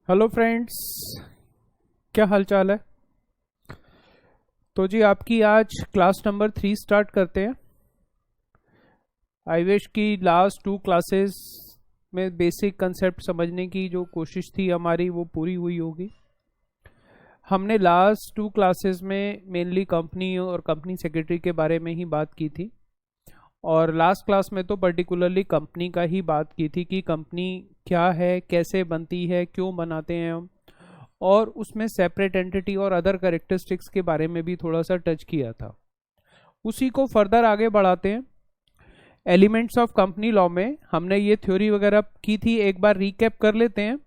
Hello friends, क्या हाल चाल है। तो जी आपकी आज क्लास नंबर 3 स्टार्ट करते हैं। आई विश की लास्ट 2 क्लासेस में बेसिक कंसेप्ट समझने की जो कोशिश थी हमारी वो पूरी हुई होगी। हमने लास्ट 2 क्लासेस में मेनली कंपनी और कंपनी सेक्रेटरी के बारे में ही बात की थी, और लास्ट क्लास में तो पर्टिकुलरली कंपनी का ही बात की थी कि कंपनी क्या है, कैसे बनती है, क्यों बनाते हैं हम, और उसमें सेपरेट एंटिटी और अदर करेक्टरिस्टिक्स के बारे में भी थोड़ा सा टच किया था। उसी को फर्दर आगे बढ़ाते हैं। एलिमेंट्स ऑफ कंपनी लॉ में हमने ये थ्योरी वगैरह की थी, एक बार रिकैप कर लेते हैं।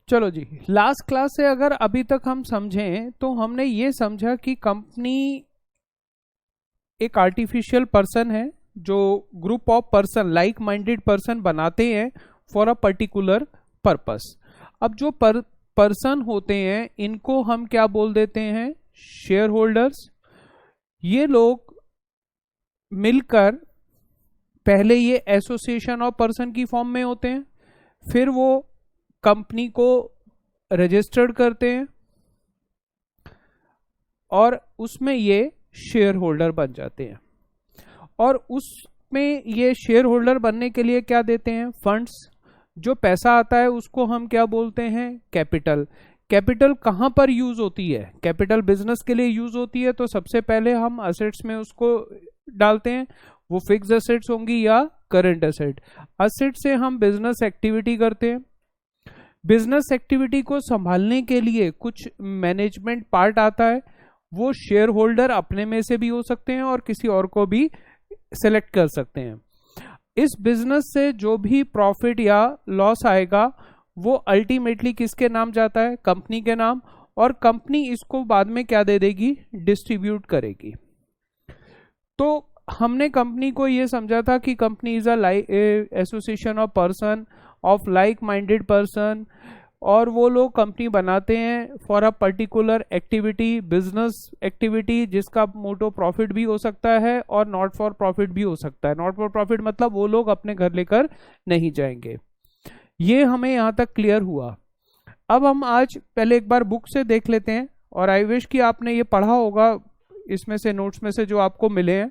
चलो जी, लास्ट क्लास से अगर अभी तक हम समझें तो हमने ये समझा कि कंपनी एक आर्टिफिशियल पर्सन है जो group of person, like minded person बनाते हैं फॉर अ पर्टिकुलर पर्पस। अब जो पर्सन होते हैं इनको हम क्या बोल देते हैं? Share holders. ये लोग मिलकर पहले ये एसोसिएशन ऑफ पर्सन की फॉर्म में होते हैं, फिर वो कंपनी को रजिस्टर्ड करते हैं और उसमें ये शेयर होल्डर बन जाते हैं। और उसमें ये शेयर होल्डर बनने के लिए क्या देते हैं? फंड्स। जो पैसा आता है उसको हम क्या बोलते हैं? कैपिटल। कैपिटल कहाँ पर यूज होती है? कैपिटल बिजनेस के लिए यूज होती है, तो सबसे पहले हम असेट्स में उसको डालते हैं। वो फिक्स असेट्स होंगी या करंट असेट। असेट से हम बिजनेस एक्टिविटी करते हैं। बिजनेस एक्टिविटी को संभालने के लिए कुछ मैनेजमेंट पार्ट आता है, वो शेयर होल्डर अपने में से भी हो सकते हैं और किसी और को भी सेलेक्ट कर सकते हैं। इस बिजनेस से जो भी प्रॉफिट या लॉस आएगा वो अल्टीमेटली किसके नाम जाता है? कंपनी के नाम। और कंपनी इसको बाद में क्या दे देगी? डिस्ट्रीब्यूट करेगी। तो हमने कंपनी को ये समझा था कि company is a association of person of like minded person, और वो लोग कंपनी बनाते हैं for a particular activity, business activity, जिसका मोटो प्रॉफिट भी हो सकता है और नॉट फॉर प्रॉफिट भी हो सकता है। नॉट फॉर प्रॉफिट मतलब वो लोग अपने घर लेकर नहीं जाएंगे। ये हमें यहाँ तक क्लियर हुआ। अब हम आज पहले एक बार बुक से देख लेते हैं, और आई विश कि आपने ये पढ़ा होगा इसमें से, नोट्स में से जो आपको मिले हैं।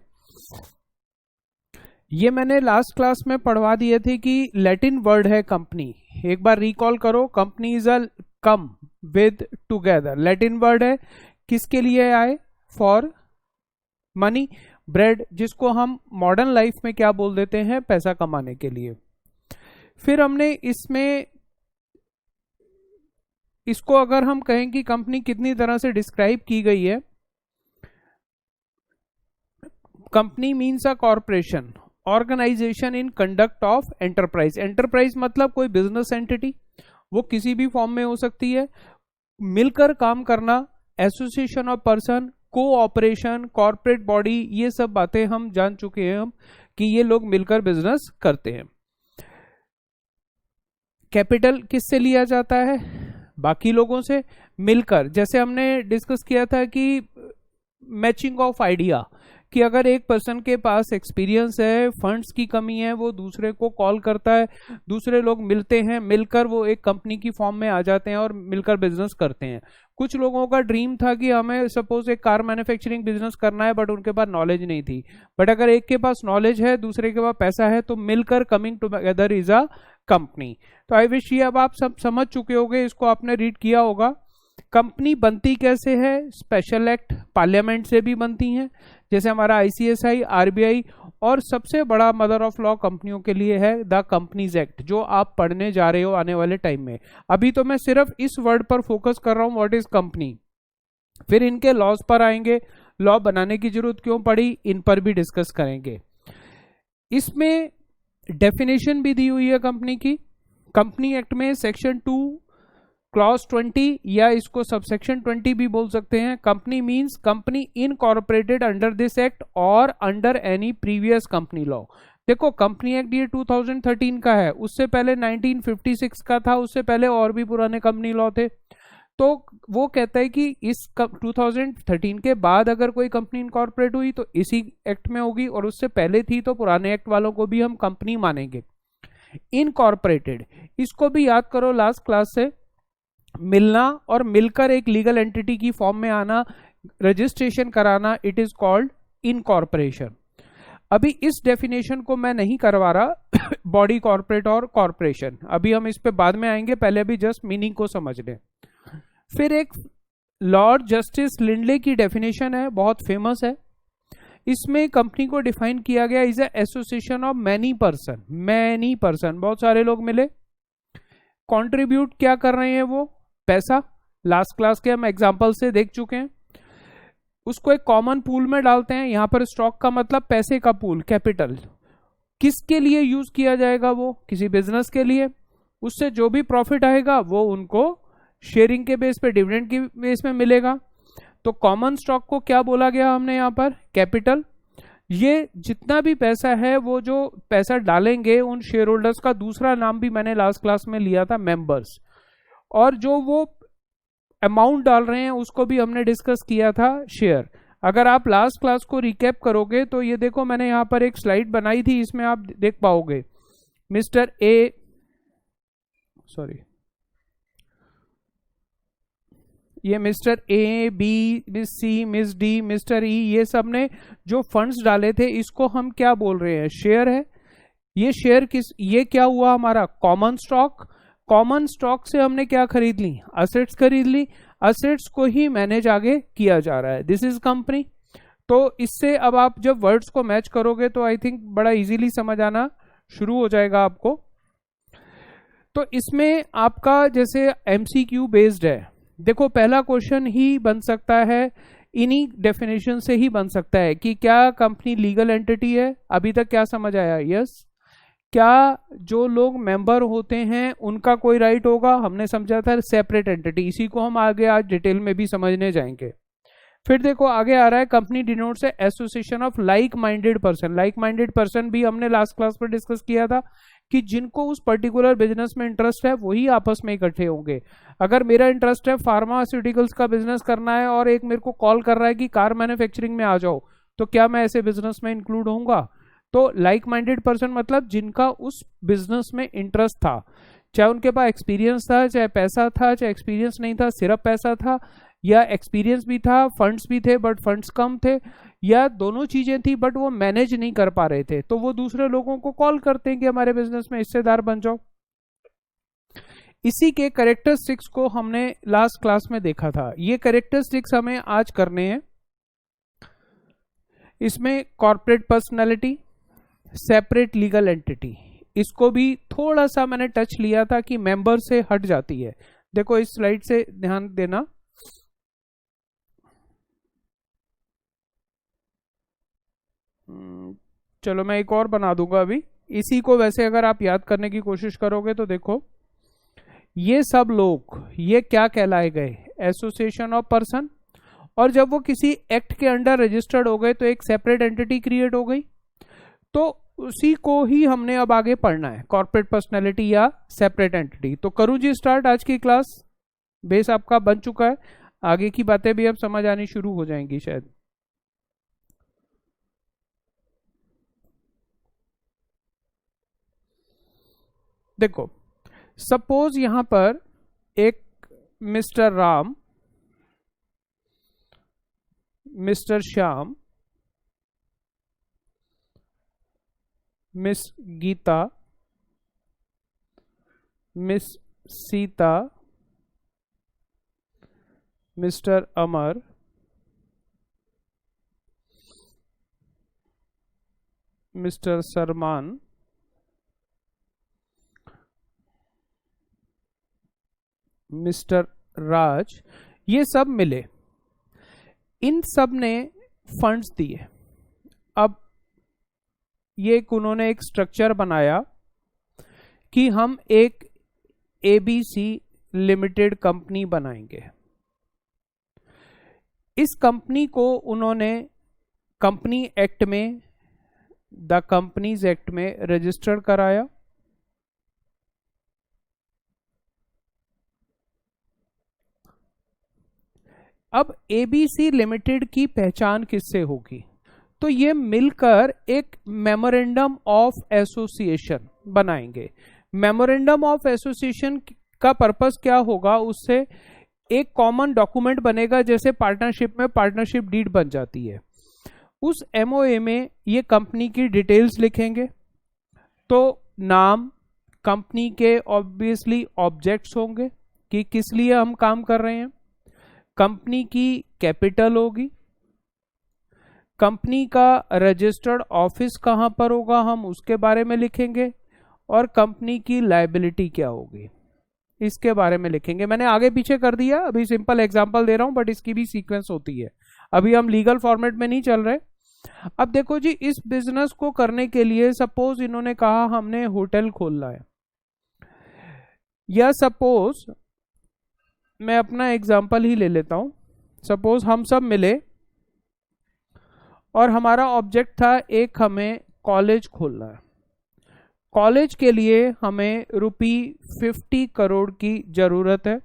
ये मैंने लास्ट क्लास में पढ़वा दिए थे कि लैटिन वर्ड है कंपनी। एक बार रिकॉल करो, company is a come with together. Latin word है, किसके लिए आए? फॉर मनी, ब्रेड, जिसको हम मॉडर्न लाइफ में क्या बोल देते हैं? पैसा कमाने के लिए। फिर हमने इसमें इसको अगर हम कहें कि कंपनी कितनी तरह से डिस्क्राइब की गई है। Company means a corporation, organization in conduct of enterprise. Enterprise मतलब कोई बिजनेस एंटिटी, वो किसी भी फॉर्म में हो सकती है। मिलकर काम करना, association of person, cooperation, corporate body, ये सब बातें हम जान चुके हैं हम कि ये लोग मिलकर बिजनेस करते हैं। कैपिटल किससे लिया जाता है? बाकी लोगों से मिलकर। जैसे हमने डिस्कस किया था कि मैचिंग ऑफ आइडिया, कि अगर एक पर्सन के पास एक्सपीरियंस है, फंड्स की कमी है, वो दूसरे को कॉल करता है, दूसरे लोग मिलते हैं, मिलकर वो एक कंपनी की फॉर्म में आ जाते हैं और मिलकर बिजनेस करते हैं। कुछ लोगों का ड्रीम था कि हमें सपोज एक कार मैन्युफैक्चरिंग बिजनेस करना है, बट उनके पास नॉलेज नहीं थी। बट अगर एक के पास नॉलेज है, दूसरे के पास पैसा है, तो मिलकर coming together is a company. तो आई विश ये अब आप सब समझ चुके होंगे, इसको आपने रीड किया होगा। कंपनी बनती कैसे है? स्पेशल एक्ट, पार्लियामेंट से भी बनती हैं, जैसे हमारा आईसीएसआई, आरबीआई। और सबसे बड़ा मदर ऑफ लॉ कंपनियों के लिए है द कंपनीज एक्ट, जो आप पढ़ने जा रहे हो आने वाले टाइम में। अभी तो मैं सिर्फ इस वर्ड पर फोकस कर रहा हूं, व्हाट इज कंपनी। फिर इनके लॉज पर आएंगे, लॉ बनाने की जरूरत क्यों पड़ी, इन पर भी डिस्कस करेंगे। इसमें डेफिनेशन भी दी हुई है कंपनी की। कंपनी एक्ट में सेक्शन 2 क्लॉज 20, या इसको सबसेक्शन 20 भी बोल सकते हैं। Company means company incorporated under this act और under any previous company law. देखो, कंपनी एक्ट ये 2013 का है, उससे पहले 1956 का था, उससे पहले और भी पुराने कंपनी लॉ थे। तो वो कहता है कि इस 2013 के बाद अगर कोई कंपनी इनकॉर्पोरेट हुई तो इसी एक्ट में होगी, और उससे पहले थी तो पुराने एक्ट वालों को भी हम कंपनी मानेंगे। इनकॉर्पोरेटेड, इसको भी याद करो लास्ट क्लास से, मिलना और मिलकर एक लीगल एंटिटी की फॉर्म में आना, रजिस्ट्रेशन कराना, इट इज कॉल्ड इनकॉर्पोरेशन। अभी इस डेफिनेशन को मैं नहीं करवा रहा बॉडी कॉर्पोरेट और कॉर्पोरेशन, अभी हम इस पे बाद में आएंगे, पहले अभी जस्ट मीनिंग को समझ लें। फिर एक लॉर्ड जस्टिस लिंडले की डेफिनेशन है, बहुत फेमस है। इसमें कंपनी को डिफाइन किया गया is a association of many person, many person, बहुत सारे लोग मिले, कंट्रीब्यूट क्या कर रहे हैं वो, पैसा, लास्ट क्लास के हम एग्जांपल से देख चुके हैं, उसको एक कॉमन पूल में डालते हैं। यहां पर स्टॉक का मतलब पैसे का पूल, कैपिटल, किसके लिए यूज किया जाएगा, वो किसी बिजनेस के लिए, उससे जो भी प्रॉफिट आएगा वो उनको शेयरिंग के बेस पे, डिविडेंड के बेस में मिलेगा। तो कॉमन स्टॉक को क्या बोला गया हमने यहाँ पर, कैपिटल। ये जितना भी पैसा है, वो जो पैसा डालेंगे उन शेयर होल्डर्स का दूसरा नाम भी मैंने लास्ट क्लास में लिया था, मेंबर्स। और जो वो अमाउंट डाल रहे हैं उसको भी हमने डिस्कस किया था, शेयर। अगर आप लास्ट क्लास को रिकैप करोगे तो ये देखो, मैंने यहाँ पर एक स्लाइड बनाई थी, इसमें आप देख पाओगे मिस्टर ए, सॉरी, ये mister A, B, miss C, miss D, mister E, ये सब ने जो फंड्स डाले थे, इसको हम क्या बोल रहे हैं, शेयर है। ये शेयर किस, ये क्या हुआ हमारा, कॉमन स्टॉक। कॉमन स्टॉक से हमने क्या खरीद ली, असेट्स खरीद ली, असेट्स को ही मैनेज आगे किया जा रहा है, दिस इज कंपनी। तो इससे अब आप जब वर्ड्स को मैच करोगे तो आई थिंक बड़ा इजीली समझ आना शुरू हो जाएगा आपको। तो इसमें आपका जैसे एमसीक्यू बेस्ड है, देखो पहला क्वेश्चन ही बन सकता है, इन्हीं डेफिनेशन से ही बन सकता है कि क्या कंपनी लीगल एंटिटी है। अभी तक क्या समझ आया, यस। क्या जो लोग मेंबर होते हैं उनका कोई राइट होगा, हमने समझा था सेपरेट एंटिटी, इसी को हम आगे आज डिटेल में भी समझने जाएंगे। फिर देखो आगे आ रहा है, कंपनी डिनोट्स है association of like minded person. Like minded person भी हमने लास्ट क्लास पर डिस्कस किया था कि जिनको उस पर्टिकुलर बिजनेस में इंटरेस्ट है वही आपस में इकट्ठे होंगे। अगर मेरा इंटरेस्ट है फार्मास्यूटिकल्स का बिजनेस करना है और एक मेरे को कॉल कर रहा है कि कार मैन्युफैक्चरिंग में आ जाओ, तो क्या मैं ऐसे बिजनेस में इंक्लूड होऊंगा। तो लाइक माइंडेड पर्सन मतलब जिनका उस बिजनेस में इंटरेस्ट था, चाहे उनके पास एक्सपीरियंस था, चाहे पैसा था, चाहे एक्सपीरियंस नहीं था, सिर्फ पैसा था, या एक्सपीरियंस भी था, फंड्स भी थे बट फंड्स कम थे, या दोनों चीजें थी बट वो मैनेज नहीं कर पा रहे थे, तो वो दूसरे लोगों को कॉल करते हैं कि हमारे बिजनेस में हिस्सेदार बन जाओ। इसी के कैरेक्टरिस्टिक्स को हमने लास्ट क्लास में देखा था, ये कैरेक्टरिस्टिक्स हमें आज करने हैं। इसमें corporate personality, separate legal entity, इसको भी थोड़ा सा मैंने टच लिया था कि मेंबर से हट जाती है। देखो इस स्लाइड से ध्यान देना, चलो मैं एक और बना दूंगा अभी इसी को। वैसे अगर आप याद करने की कोशिश करोगे तो देखो ये सब लोग ये क्या कहलाए गए, एसोसिएशन ऑफ पर्सन, और जब वो किसी एक्ट के अंडर रजिस्टर्ड हो गए तो एक सेपरेट एंटिटी क्रिएट हो गई। तो उसी को ही हमने अब आगे पढ़ना है, कॉर्पोरेट पर्सनैलिटी या सेपरेट एंटिटी। तो करूं जी स्टार्ट आज की क्लास, बेस आपका बन चुका है, आगे की बातें भी अब समझ आनी शुरू हो जाएंगी शायद। देखो सपोज यहां पर एक mister Ram, mister Shyam, miss Geeta, miss Sita, mister Amar, mister Sarman, mister Raj, ये सब मिले, इन सब ने फंड्स दिए। अब ये उन्होंने एक स्ट्रक्चर बनाया कि हम एक एबीसी लिमिटेड कंपनी बनाएंगे। इस कंपनी को उन्होंने कंपनी एक्ट में, द कंपनीज एक्ट में रजिस्टर्ड कराया। अब एबीसी लिमिटेड की पहचान किससे होगी, तो ये मिलकर एक मेमोरेंडम ऑफ एसोसिएशन बनाएंगे। मेमोरेंडम ऑफ एसोसिएशन का पर्पस क्या होगा, उससे एक कॉमन डॉक्यूमेंट बनेगा, जैसे पार्टनरशिप में पार्टनरशिप डीड बन जाती है। उस एमओए में ये कंपनी की डिटेल्स लिखेंगे, तो नाम, कंपनी के ऑब्वियसली ऑब्जेक्ट्स होंगे कि किस लिए हम काम कर रहे हैं, कंपनी की कैपिटल होगी, कंपनी का रजिस्टर्ड ऑफिस कहाँ पर होगा हम उसके बारे में लिखेंगे, और कंपनी की लायबिलिटी क्या होगी इसके बारे में लिखेंगे। मैंने आगे पीछे कर दिया, अभी सिंपल एग्जांपल दे रहा हूं, बट इसकी भी सीक्वेंस होती है। अभी हम लीगल फॉर्मेट में नहीं चल रहे। अब देखो जी, इस बिजनेस को करने के लिए सपोज इन्होंने कहा हमने होटल खोलना है, या सपोज मैं अपना एग्जांपल ही ले लेता हूं। सपोज हम सब मिले और हमारा ऑब्जेक्ट था एक, हमें कॉलेज खोलना है। कॉलेज के लिए हमें ₹50 करोड़ की जरूरत है।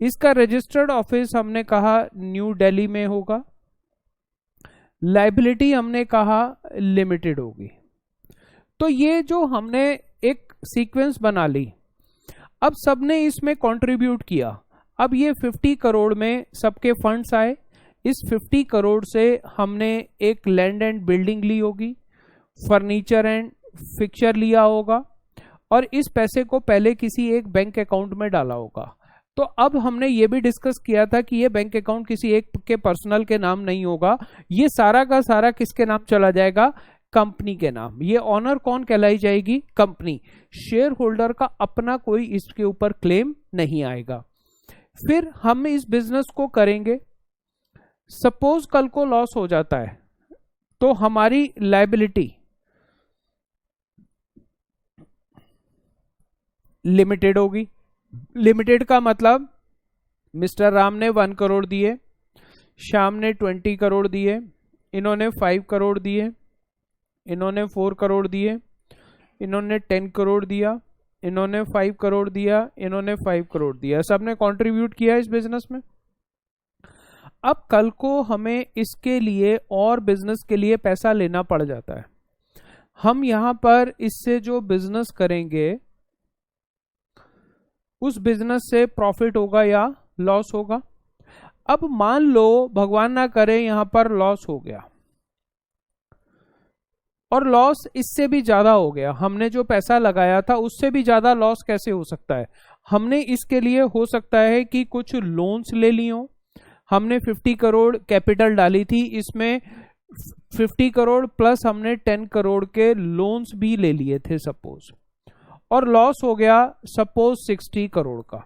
इसका रजिस्टर्ड ऑफिस हमने कहा न्यू दिल्ली में होगा। लायबिलिटी हमने कहा लिमिटेड होगी। तो ये जो हमने एक सीक्वेंस बना ली, अब सबने इसमें कंट्रीब्यूट किया। अब ये 50 करोड़ में सबके फंड्स आए। इस 50 करोड़ से हमने एक लैंड एंड बिल्डिंग ली होगी, फर्नीचर एंड फिक्चर लिया होगा, और इस पैसे को पहले किसी एक बैंक अकाउंट में डाला होगा। तो अब हमने ये भी डिस्कस किया था कि ये बैंक अकाउंट किसी एक के पर्सनल के नाम नहीं होगा, ये सारा का सारा किसके नाम चला जाएगा, कंपनी के नाम। ये ऑनर कौन कहलाई जाएगी, कंपनी। शेयर होल्डर का अपना कोई इसके ऊपर क्लेम नहीं आएगा। फिर हम इस बिजनेस को करेंगे। सपोज कल को लॉस हो जाता है तो हमारी लायबिलिटी लिमिटेड होगी। लिमिटेड का मतलब मिस्टर राम ने 1 करोड़ दिए, श्याम ने 20 करोड़ दिए, इन्होंने 5 करोड़ दिए, इन्होंने 4 करोड़ दिए, इन्होंने 10 करोड़ दिया, इन्होंने 5 करोड़ दिया, इन्होंने 5 करोड़ दिया। सबने कंट्रीब्यूट किया इस बिजनेस में। अब कल को हमें इसके लिए और बिजनेस के लिए पैसा लेना पड़ जाता है। हम यहां पर इससे जो बिजनेस करेंगे उस बिजनेस से प्रॉफिट होगा या लॉस होगा। अब मान लो भगवान ना करे यहां पर लॉस हो गया, और लॉस इससे भी ज्यादा हो गया। हमने जो पैसा लगाया था उससे भी ज्यादा लॉस कैसे हो सकता है। हमने इसके लिए हो सकता है कि कुछ लोन्स ले लियो। हमने 50 करोड़ कैपिटल डाली थी, इसमें 50 करोड़ प्लस हमने 10 करोड़ के लोन्स भी ले लिए थे सपोज, और लॉस हो गया सपोज 60 करोड़ का।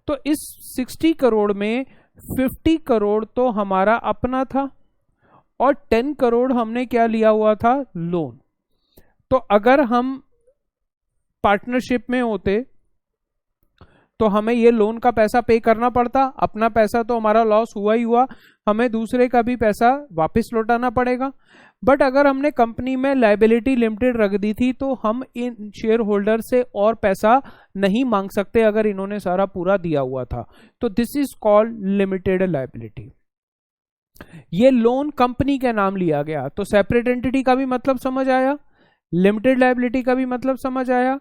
तो इस 60 करोड़ में 50 करोड़ तो हमारा अपना था और 10 करोड़ हमने क्या लिया हुआ था, लोन। तो अगर हम पार्टनरशिप में होते तो हमें ये लोन का पैसा पे करना पड़ता। अपना पैसा तो हमारा लॉस हुआ ही हुआ, हमें दूसरे का भी पैसा वापस लौटाना पड़ेगा। बट अगर हमने कंपनी में लायबिलिटी लिमिटेड रख दी थी तो हम इन शेयर होल्डर से और पैसा नहीं मांग सकते अगर इन्होंने सारा पूरा दिया हुआ था। तो this is called limited liability. ये लोन कंपनी के नाम लिया गया, तो सेपरेट एंटिटी का भी मतलब समझ आया, लिमिटेड लायबिलिटी का भी मतलब समझ आया।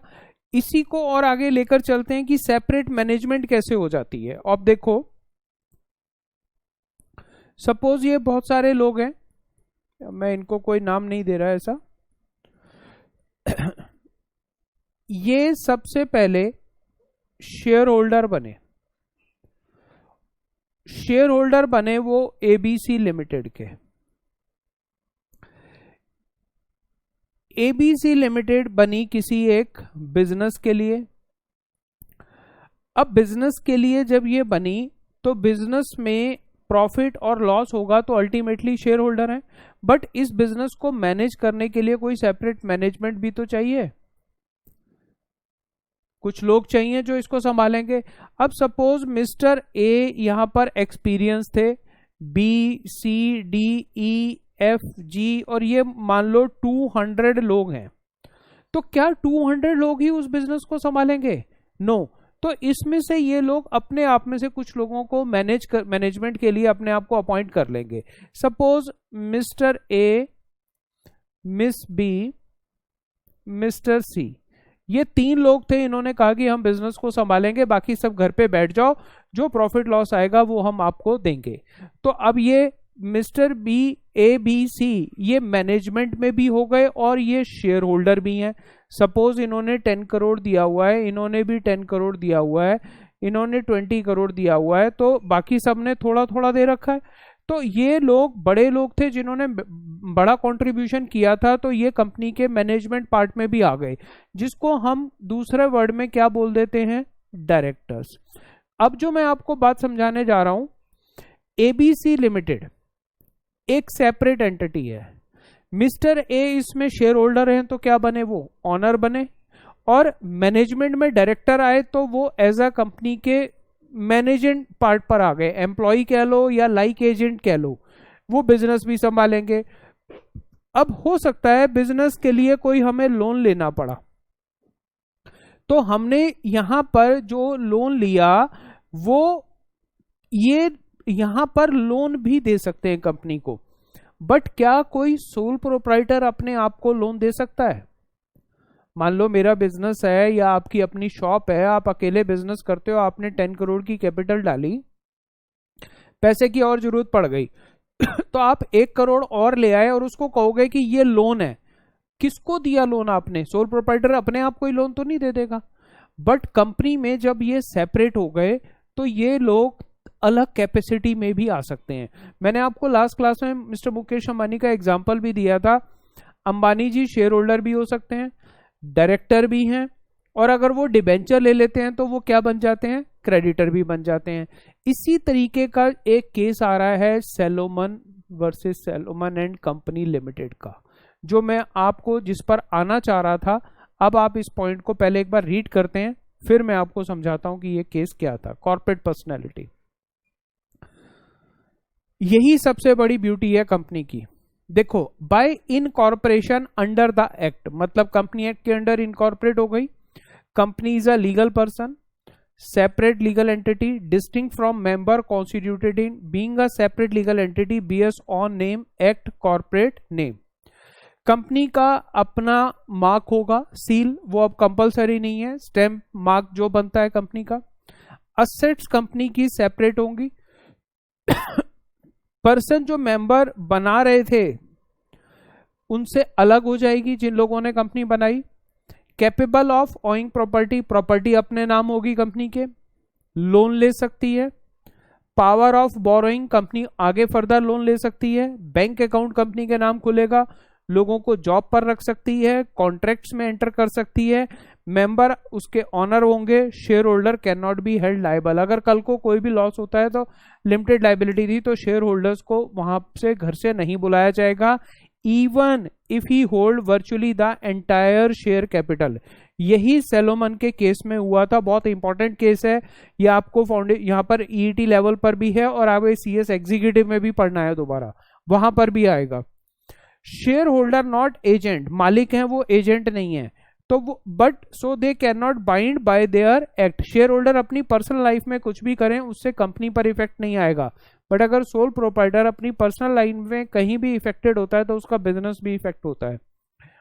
इसी को और आगे लेकर चलते हैं कि सेपरेट मैनेजमेंट कैसे हो जाती है। अब देखो, सपोज ये बहुत सारे लोग हैं, मैं इनको कोई नाम नहीं दे रहा ऐसा। ये सबसे पहले शेयर होल्डर बने। शेयर होल्डर बने वो एबीसी लिमिटेड के। एबीसी लिमिटेड बनी किसी एक बिजनेस के लिए। अब बिजनेस के लिए जब ये बनी तो बिजनेस में प्रॉफिट और लॉस होगा तो अल्टीमेटली शेयर होल्डर है। बट इस बिजनेस को मैनेज करने के लिए कोई सेपरेट मैनेजमेंट भी तो चाहिए, कुछ लोग चाहिए जो इसको संभालेंगे। अब सपोज मिस्टर ए यहां पर एक्सपीरियंस थे, B C D E F G, और ये मान लो 200 लोग हैं। तो क्या 200 लोग ही उस बिजनेस को संभालेंगे? नो। तो इसमें से ये लोग अपने आप में से कुछ लोगों को मैनेजमेंट के लिए अपने आप को अपॉइंट कर लेंगे। Suppose mister A, miss B mister C, ये 3 लोग थे, इन्होंने कहा कि हम बिजनेस को संभालेंगे, बाकी सब घर पे बैठ जाओ, जो प्रॉफिट लॉस आएगा वो हम आपको देंगे। तो अब ये mister B, A B C, ये मैनेजमेंट में भी हो गए और ये शेयर होल्डर भी हैं। सपोज इन्होंने 10 करोड़ दिया हुआ है, इन्होंने भी 10 करोड़ दिया हुआ है, इन्होंने 20 करोड़ दिया हुआ है, तो बाकी सबने थोड़ा थोड़ा दे रखा है। तो ये लोग बड़े लोग थे जिन्होंने बड़ा कंट्रीब्यूशन किया था, तो ये कंपनी के मैनेजमेंट पार्ट में भी आ गए, जिसको हम दूसरे वर्ड में क्या बोल देते हैं, डायरेक्टर्स। अब जो मैं आपको बात समझाने जा रहा हूं, एबीसी लिमिटेड एक सेपरेट एंटिटी है। मिस्टर ए इसमें शेयर होल्डर हैं, तो क्या बने, वो ऑनर बने, और मैनेजमेंट में डायरेक्टर आए तो वो एज अ कंपनी के मैनेजमेंट पार्ट पर आ गए, एम्प्लॉय कह लो या लाइक एजेंट कह लो, वो बिजनेस भी संभालेंगे। अब हो सकता है बिजनेस के लिए कोई हमें लोन लेना पड़ा, तो हमने यहां पर जो लोन लिया वो ये यहां पर लोन भी दे सकते हैं कंपनी को, बट क्या कोई सोल प्रोप्राइटर अपने आप को लोन दे सकता है? मान लो मेरा बिजनेस है या आपकी अपनी शॉप है, आप अकेले बिजनेस करते हो, आपने 10 करोड़ की कैपिटल डाली, पैसे की और जरूरत पड़ गई तो आप 1 करोड़ और ले आए और उसको कहोगे कि ये लोन है। किसको दिया लोन आपने? सोल प्रोप्राइटर अपने आप कोई लोन तो नहीं दे देगा। बट कंपनी में जब ये सेपरेट हो गए तो ये लोग अलग कैपेसिटी में भी आ सकते हैं। मैंने आपको लास्ट क्लास में मिस्टर मुकेश अंबानी का एग्जांपल भी दिया था। अंबानी जी शेयर होल्डर भी हो सकते हैं, डायरेक्टर भी हैं, और अगर वो डिबेंचर ले लेते हैं तो वो क्या बन जाते हैं, क्रेडिटर भी बन जाते हैं। इसी तरीके का एक केस आ रहा है Salomon versus Salomon and company limited का, जो मैं आपको जिस पर आना चाह रहा था। अब आप इस पॉइंट को पहले एक बार रीड करते हैं, फिर मैं आपको समझाता हूं कि ये केस क्या था। कॉर्पोरेट पर्सनैलिटी, यही सबसे बड़ी ब्यूटी है कंपनी की। देखो, bye incorporation under the act, मतलब कंपनी एक्ट के अंडर इनकॉर्पोरेट हो गई। Company is a legal person, separate legal entity, distinct from member constituted in being a separate legal entity based on name act corporate name. Company का अपना mark होगा, seal, वो अब compulsory नहीं है, स्टैम्प मार्क जो बनता है कंपनी का। असेट्स कंपनी की सेपरेट होंगी। पर्सन जो मेंबर बना रहे थे उनसे अलग हो जाएगी जिन लोगों ने कंपनी बनाई। Capable of owing property, property अपने नाम होगी कंपनी के, लोन ले सकती है। पावर ऑफ बोरोइंग, कंपनी आगे फर्दर लोन ले सकती है। बैंक अकाउंट कंपनी के नाम खुलेगा, लोगों को जॉब पर रख सकती है, कॉन्ट्रैक्ट्स में एंटर कर सकती है। मेंबर उसके ऑनर होंगे। Share holder can not be held liable, अगर कल को कोई भी लॉस होता है तो लिमिटेड लाइबिलिटी थी तो शेयर होल्डर्स को वहां से घर से नहीं बुलाया जाएगा, even if he hold virtually the entire share capital. यही सैलोमन के केस में हुआ था, बहुत इंपॉर्टेंट केस है ये, आपको यहाँ पर ईईटी लेवल पर भी है और आपको सीएस एग्जीक्यूटिव में भी पढ़ना है दोबारा, वहां पर भी आएगा। शेयर होल्डर नॉट एजेंट, मालिक हैं वो, एजेंट नहीं है, तो वो but so they can not bind by their act. Share holder अपनी पर्सनल लाइफ में कुछ भी करें उससे कंपनी पर इफेक्ट नहीं आएगा, बट अगर सोल प्रोप्राइटर अपनी पर्सनल लाइफ में कहीं भी इफेक्टेड होता है तो उसका बिजनेस भी इफेक्ट होता है।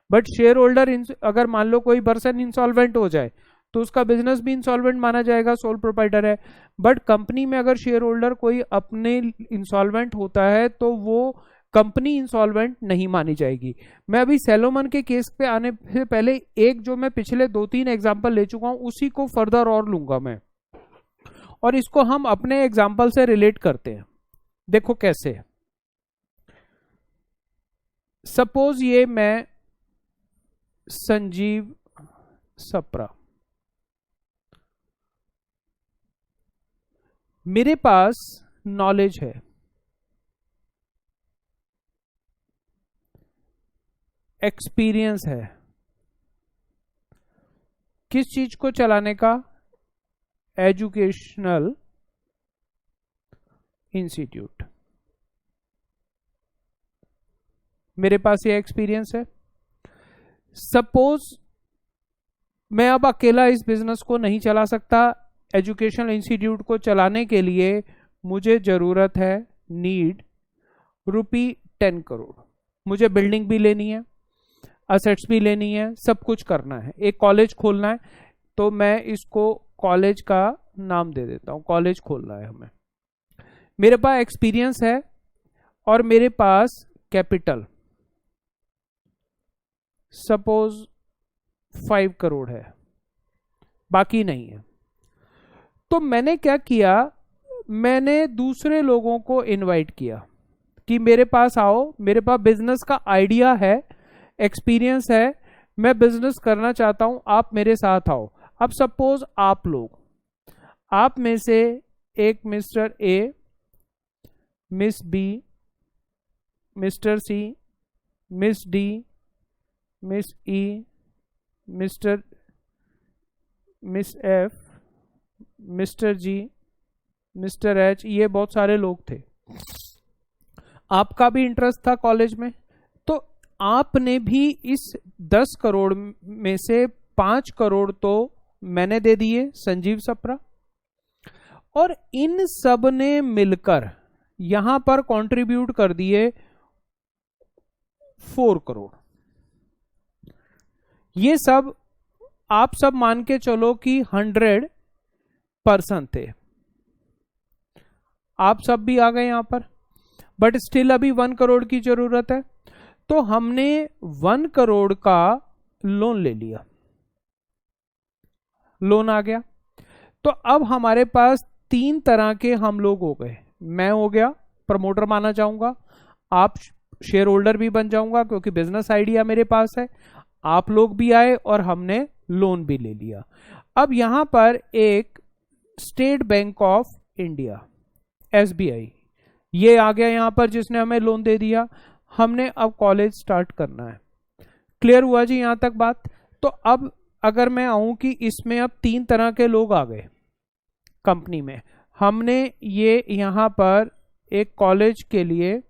बट शेयर होल्डर अगर मान लो कोई पर्सन इंसॉल्वेंट हो जाए तो उसका बिजनेस भी इंसॉल्वेंट माना जाएगा, सोल प्रोप्राइटर है। बट कंपनी में अगर शेयर होल्डर कोई अपने इंसॉल्वेंट होता है तो वो कंपनी इंसॉल्वेंट नहीं मानी जाएगी। मैं अभी सैलोमन के केस पे आने से पहले एक जो मैं पिछले 2-3 एग्जांपल ले चुका हूं उसी को फर्दर और लूंगा मैं, और इसको हम अपने एग्जांपल से रिलेट करते हैं। देखो कैसे, सपोज ये मैं संजीव सप्रा, मेरे पास नॉलेज है, एक्सपीरियंस है, किस चीज को चलाने का, एजुकेशनल इंस्टीट्यूट, मेरे पास ये एक्सपीरियंस है। सपोज मैं अब अकेला इस बिजनेस को नहीं चला सकता, एजुकेशनल इंस्टीट्यूट को चलाने के लिए मुझे जरूरत है, नीड ₹10 करोड़, मुझे बिल्डिंग भी लेनी है। असेट्स भी लेनी है, सब कुछ करना है, एक कॉलेज खोलना है, तो मैं इसको कॉलेज का नाम दे देता हूँ, कॉलेज खोलना है हमें। मेरे पास एक्सपीरियंस है और मेरे पास कैपिटल सपोज 5 करोड़ है, बाकी नहीं है। तो मैंने क्या किया, मैंने दूसरे लोगों को इनवाइट किया कि मेरे पास आओ, मेरे पास बिजनेस का आइडिया है, एक्सपीरियंस है, मैं बिजनेस करना चाहता हूं, आप मेरे साथ आओ। अब सपोज आप लोग, आप में से एक mister A, miss B, mister C, miss D, miss E, miss F, mister G, mister H, ये बहुत सारे लोग थे। आपका भी इंटरेस्ट था कॉलेज में, तो आपने भी इस 10 करोड़ में से 5 करोड़ तो मैंने दे दिए संजीव सप्रा, और इन सब ने मिलकर यहां पर कंट्रीब्यूट कर दिए 4 करोड़। ये सब आप सब मान के चलो कि 100 पर्सन थे, आप सब भी आ गए यहां पर, बट स्टिल अभी 1 करोड़ की जरूरत है। तो हमने 1 करोड़ का लोन ले लिया, लोन आ गया। तो अब हमारे पास 3 तरह के हम लोग हो गए। मैं हो गया प्रमोटर माना जाऊंगा, आप शेयर होल्डर भी बन जाऊंगा क्योंकि बिजनेस आइडिया मेरे पास है, आप लोग भी आए और हमने लोन भी ले लिया। अब यहां पर एक state bank of India SBI ये आ गया यहां पर, जिसने हमें लोन दे दिया। हमने अब कॉलेज स्टार्ट करना है। क्लियर हुआ जी यहां तक बात? तो अब अगर मैं आऊं कि इसमें अब 3 तरह के लोग आ गए कंपनी में, हमने ये यहां पर एक कॉलेज के लिए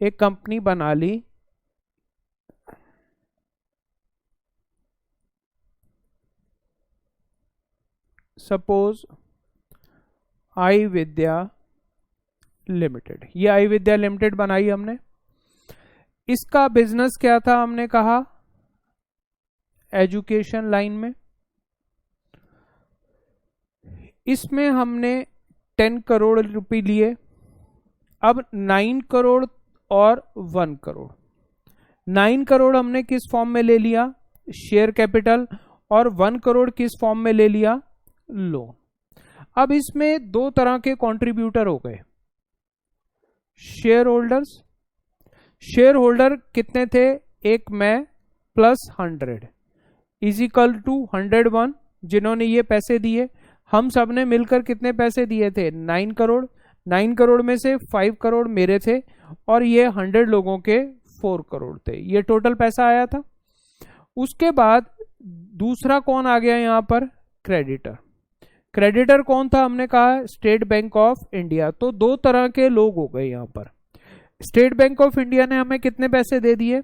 एक कंपनी बना ली, सपोज आई विद्या लिमिटेड। ये आई विद्या लिमिटेड बनाई हमने। इसका बिजनेस क्या था, हमने कहा एजुकेशन लाइन में। इसमें हमने 10 करोड़ रुपए लिए। अब 9 करोड़ और 1 करोड़, 9 करोड़ हमने किस फॉर्म में ले लिया, शेयर कैपिटल, और 1 करोड़ किस फॉर्म में ले लिया, लोन। अब इसमें 2 तरह के कंट्रीब्यूटर हो गए, शेयर होल्डर्स। शेयर होल्डर कितने थे, एक मैं प्लस 100 इज इक्वल टू 101, जिन्होंने ये पैसे दिए। हम सब ने मिलकर कितने पैसे दिए थे, 9 करोड़। 9 करोड़ में से 5 करोड़ मेरे थे और ये 100 लोगों के 4 करोड़ थे। ये टोटल पैसा आया था। उसके बाद दूसरा कौन आ गया यहां पर, क्रेडिटर। क्रेडिटर कौन था, हमने कहा स्टेट बैंक ऑफ इंडिया। तो 2 तरह के लोग हो गए यहां पर। स्टेट बैंक ऑफ इंडिया ने हमें कितने पैसे दे दिए,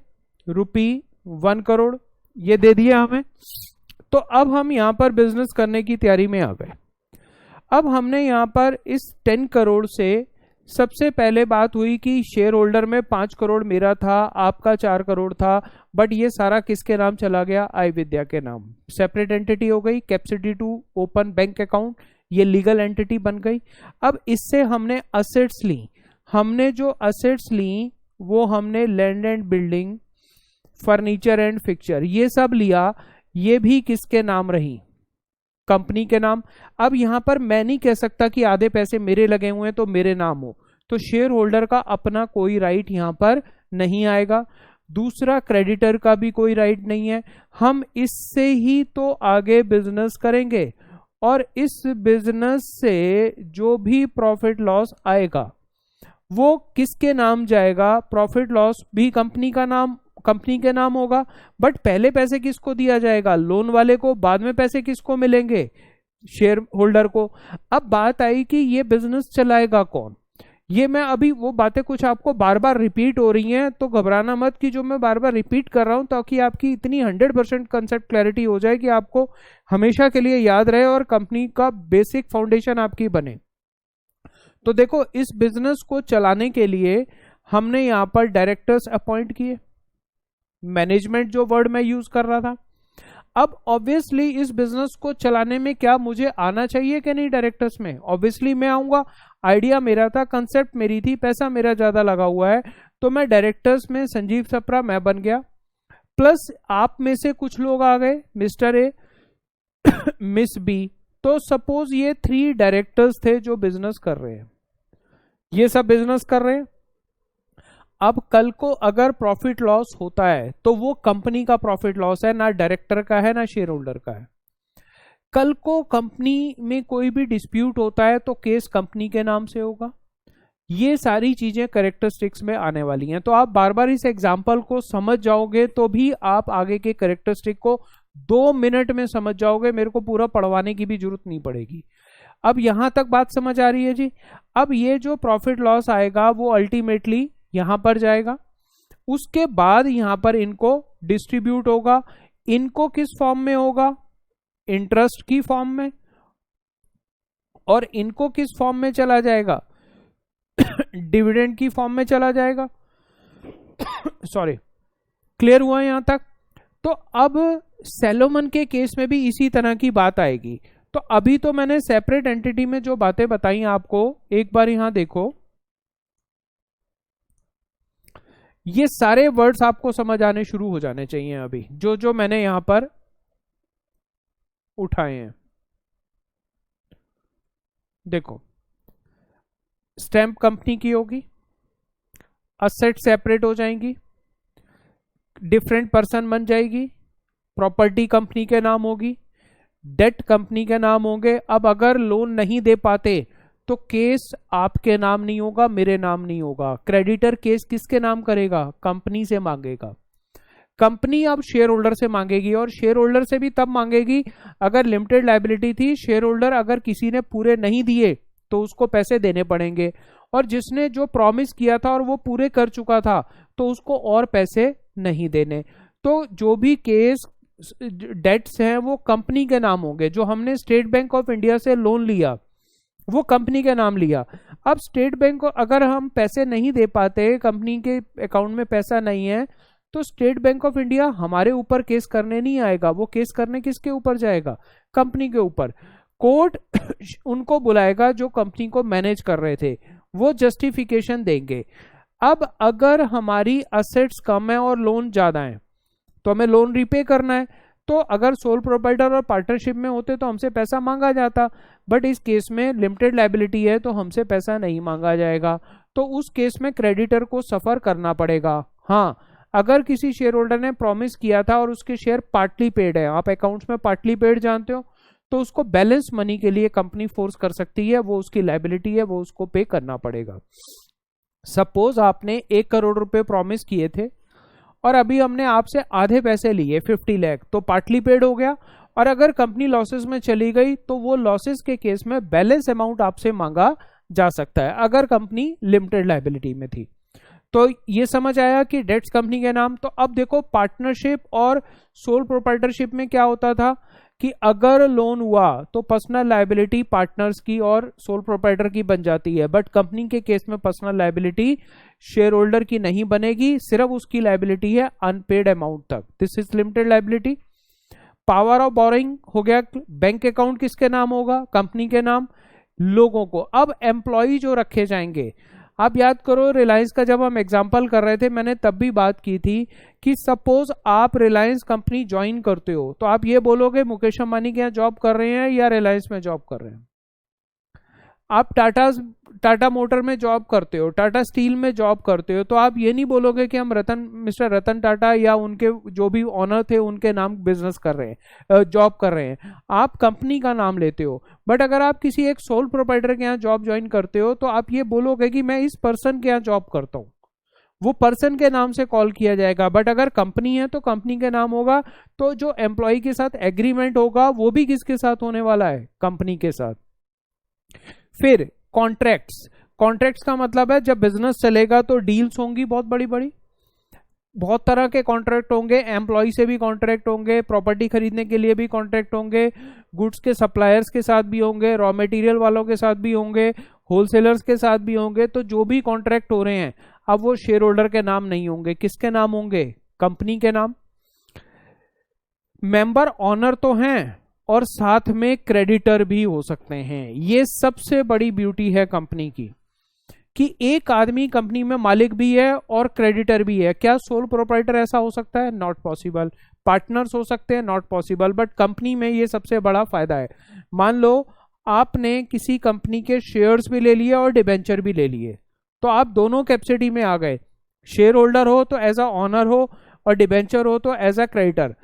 ₹1 करोड़ ये दे दिया हमें। तो अब हम यहां पर बिजनेस करने की तैयारी में आ गए। अब हमने यहां पर इस 10 करोड़ से सबसे पहले बात हुई कि शेयर होल्डर में 5 करोड़ मेरा था, आपका 4 करोड़ था, बट ये सारा किसके नाम चला गया, आई विद्या के नाम। सेपरेट एंटिटी हो गई, capacity to open bank account, ये लीगल एंटिटी बन गई। अब इससे हमने असेट्स ली। हमने जो असेट्स ली वो हमने land and building, furniture and fixture, ये सब लिया। ये भी किसके नाम रही, कंपनी के नाम। अब यहां पर मैं नहीं कह सकता कि आधे पैसे मेरे लगे हुए हैं तो मेरे नाम हो, तो शेयर होल्डर का अपना कोई राइट यहां पर नहीं आएगा। दूसरा, क्रेडिटर का भी कोई राइट नहीं है। हम इससे ही तो आगे बिजनेस करेंगे और इस बिजनेस से जो भी प्रॉफिट लॉस आएगा वो किसके नाम जाएगा, प्रॉफिट लॉस भी कंपनी के नाम होगा। बट पहले पैसे किसको दिया जाएगा, लोन वाले को। बाद में पैसे किसको मिलेंगे, शेयर होल्डर को। अब बात आई कि ये बिजनेस चलाएगा कौन। ये मैं अभी वो बातें कुछ आपको बार बार रिपीट हो रही हैं, तो घबराना मत कि जो मैं बार बार रिपीट कर रहा हूं, ताकि आपकी इतनी 100% कंसेप्ट क्लैरिटी हो जाए कि आपको हमेशा के लिए याद रहे और कंपनी का बेसिक फाउंडेशन आपकी बने। तो देखो, इस बिजनेस को चलाने के लिए हमने यहां पर डायरेक्टर्स अपॉइंट किए। मैनेजमेंट जो वर्ड मैं यूज कर रहा था। अब ऑब्वियसली इस बिजनेस को चलाने में क्या मुझे आना चाहिए कि नहीं डायरेक्टर्स में? ऑब्वियसली मैं आऊंगा, आइडिया मेरा था, कंसेप्ट मेरी थी, पैसा मेरा ज्यादा लगा हुआ है, तो मैं डायरेक्टर्स में संजीव सप्रा मैं बन गया। प्लस आप में से कुछ लोग आ गए, मिस्टर ए, मिस बी। तो सपोज ये 3 डायरेक्टर्स थे जो बिजनेस कर रहे हैं, ये सब बिजनेस कर रहे हैं। अब कल को अगर प्रॉफिट लॉस होता है तो वो कंपनी का प्रॉफिट लॉस है, ना डायरेक्टर का है, ना शेयर होल्डर का है। कल को कंपनी में कोई भी डिस्प्यूट होता है तो केस कंपनी के नाम से होगा। ये सारी चीजें कैरेक्टरिस्टिक्स में आने वाली हैं। तो आप बार बार इस एग्जाम्पल को समझ जाओगे तो भी आप आगे के कैरेक्टरिस्टिक को 2 मिनट में समझ जाओगे, मेरे को पूरा पढ़वाने की भी जरूरत नहीं पड़ेगी। अब यहां तक बात समझ आ रही है जी? अब ये जो प्रॉफिट लॉस आएगा वो अल्टीमेटली यहां पर जाएगा, उसके बाद यहां पर इनको डिस्ट्रीब्यूट होगा। इनको किस फॉर्म में होगा? इंटरेस्ट की फॉर्म में। और इनको किस फॉर्म में चला जाएगा? डिविडेंड की फॉर्म में चला जाएगा। सॉरी, क्लियर हुआ यहां तक? तो अब सैलोमन के केस में भी इसी तरह की बात आएगी। तो अभी तो मैंने सेपरेट एंटिटी में जो बातें बताई आपको, एक बार यहां देखो, ये सारे वर्ड्स आपको समझ आने शुरू हो जाने चाहिए अभी, जो जो मैंने यहां पर उठाए हैं। देखो, स्टैंप कंपनी की होगी, असेट सेपरेट हो जाएंगी, डिफरेंट पर्सन बन जाएगी, प्रॉपर्टी कंपनी के नाम होगी, डेट कंपनी के नाम होंगे। अब अगर लोन नहीं दे पाते तो केस आपके नाम नहीं होगा, मेरे नाम नहीं होगा। क्रेडिटर केस किसके नाम करेगा? कंपनी से मांगेगा। कंपनी अब शेयर होल्डर से मांगेगी, और शेयर होल्डर से भी तब मांगेगी अगर लिमिटेड लायबिलिटी थी। शेयर होल्डर अगर किसी ने पूरे नहीं दिए तो उसको पैसे देने पड़ेंगे, और जिसने जो प्रॉमिस किया था और वो पूरे कर चुका था तो उसको और पैसे नहीं देने। तो जो भी केस डेट्स हैं वो कंपनी के नाम होंगे। जो हमने स्टेट बैंक ऑफ इंडिया से लोन लिया वो कंपनी के नाम लिया। अब स्टेट बैंक को अगर हम पैसे नहीं दे पाते, कंपनी के अकाउंट में पैसा नहीं है, तो स्टेट बैंक ऑफ इंडिया हमारे ऊपर केस करने नहीं आएगा। वो केस करने किसके ऊपर जाएगा? कंपनी के ऊपर। कोर्ट उनको बुलाएगा जो कंपनी को मैनेज कर रहे थे, वो जस्टिफिकेशन देंगे। अब अगर हमारी असेट्स कम है और लोन ज्यादा है तो हमें लोन रिपे करना है। तो अगर सोल प्रोप्राइटर और पार्टनरशिप में होते तो हमसे पैसा मांगा जाता, बट इस केस में लिमिटेड लायबिलिटी है तो हमसे पैसा नहीं मांगा जाएगा। तो उस केस में क्रेडिटर को सफर करना पड़ेगा। हाँ, अगर किसी शेयर होल्डर ने प्रॉमिस किया था और उसके शेयर पार्टली पेड है, आप अकाउंट्स में पार्टली पेड जानते हो, तो उसको बैलेंस मनी के लिए कंपनी फोर्स कर सकती है, वो उसकी लायबिलिटी है, वो उसको पे करना पड़ेगा। सपोज आपने 1 करोड़ रुपए प्रॉमिस किए थे और अभी हमने आपसे आधे पैसे लिए 50 लाख, तो पार्टली पेड हो गया। और अगर कंपनी लॉसेस में चली गई तो वो लॉसेस के केस में बैलेंस अमाउंट आपसे मांगा जा सकता है, अगर कंपनी लिमिटेड लायबिलिटी में थी। तो ये समझ आया कि डेट्स कंपनी के नाम। तो अब देखो, पार्टनरशिप और सोल प्रोप्राइटरशिप में क्या होता था कि अगर लोन हुआ तो पर्सनल लायबिलिटी पार्टनर्स की और सोल प्रोप्राइटर की बन जाती है, बट कंपनी के केस में पर्सनल लायबिलिटी शेयर होल्डर की नहीं बनेगी, सिर्फ उसकी लायबिलिटी है अनपेड अमाउंट तक। This is limited liability. Power of borrowing हो गया, बैंक अकाउंट किसके नाम होगा? कंपनी के नाम, लोगों को। अब एम्प्लॉय जो रखे जाएंगे, आप याद करो रिलायंस का जब हम एग्जांपल कर रहे थे, मैंने तब भी बात की थी कि सपोज आप रिलायंस कंपनी ज्वाइन करते हो तो आप ये बोलोगे मुकेश अंबानी के यहाँ जॉब कर रहे हैं या रिलायंस में जॉब कर रहे हैं। आप टाटा मोटर में जॉब करते हो, टाटा स्टील में जॉब करते हो, तो आप ये नहीं बोलोगे कि हम मिस्टर रतन टाटा या उनके जो भी ऑनर थे उनके नाम बिजनेस कर रहे हैं, जॉब कर रहे हैं। आप कंपनी का नाम लेते हो। बट अगर आप किसी एक सोल प्रोप्राइटर के यहाँ जॉब ज्वाइन करते हो तो आप ये बोलोगे कि मैं इस पर्सन के यहाँ जॉब करता हूँ, वो पर्सन के नाम से कॉल किया जाएगा। बट अगर कंपनी है तो कंपनी के नाम होगा। तो जो एम्प्लॉय के साथ एग्रीमेंट होगा वो भी किसके साथ होने वाला है? कंपनी के साथ। फिर कॉन्ट्रैक्ट्स। कॉन्ट्रैक्ट्स का मतलब है जब बिजनेस चलेगा तो डील्स होंगी बहुत बड़ी बड़ी, बहुत तरह के कॉन्ट्रैक्ट होंगे। एम्प्लॉय से भी कॉन्ट्रैक्ट होंगे, प्रॉपर्टी खरीदने के लिए भी कॉन्ट्रैक्ट होंगे, गुड्स के सप्लायर्स के साथ भी होंगे, रॉ मटेरियल वालों के साथ भी होंगे, होलसेलर्स के साथ भी होंगे। तो जो भी कॉन्ट्रैक्ट हो रहे हैं अब वो शेयर होल्डर के नाम नहीं होंगे, किसके नाम होंगे? कंपनी के नाम। मेंबर ऑनर तो हैं और साथ में क्रेडिटर भी हो सकते हैं। ये सबसे बड़ी ब्यूटी है कंपनी की कि एक आदमी कंपनी में मालिक भी है और क्रेडिटर भी है। क्या सोल प्रोप्राइटर ऐसा हो सकता है? Not possible. पार्टनर्स हो सकते हैं, नॉट पॉसिबल। बट कंपनी में ये सबसे बड़ा फायदा है। मान लो आपने किसी कंपनी के शेयर्स भी ले लिए और डिबेंचर भी ले लिए, तो आप दोनों कैपेसिटी में आ गए। शेयर होल्डर हो तो एज अ ऑनर हो और डिबेंचर हो तो एज अ क्रेडिटर।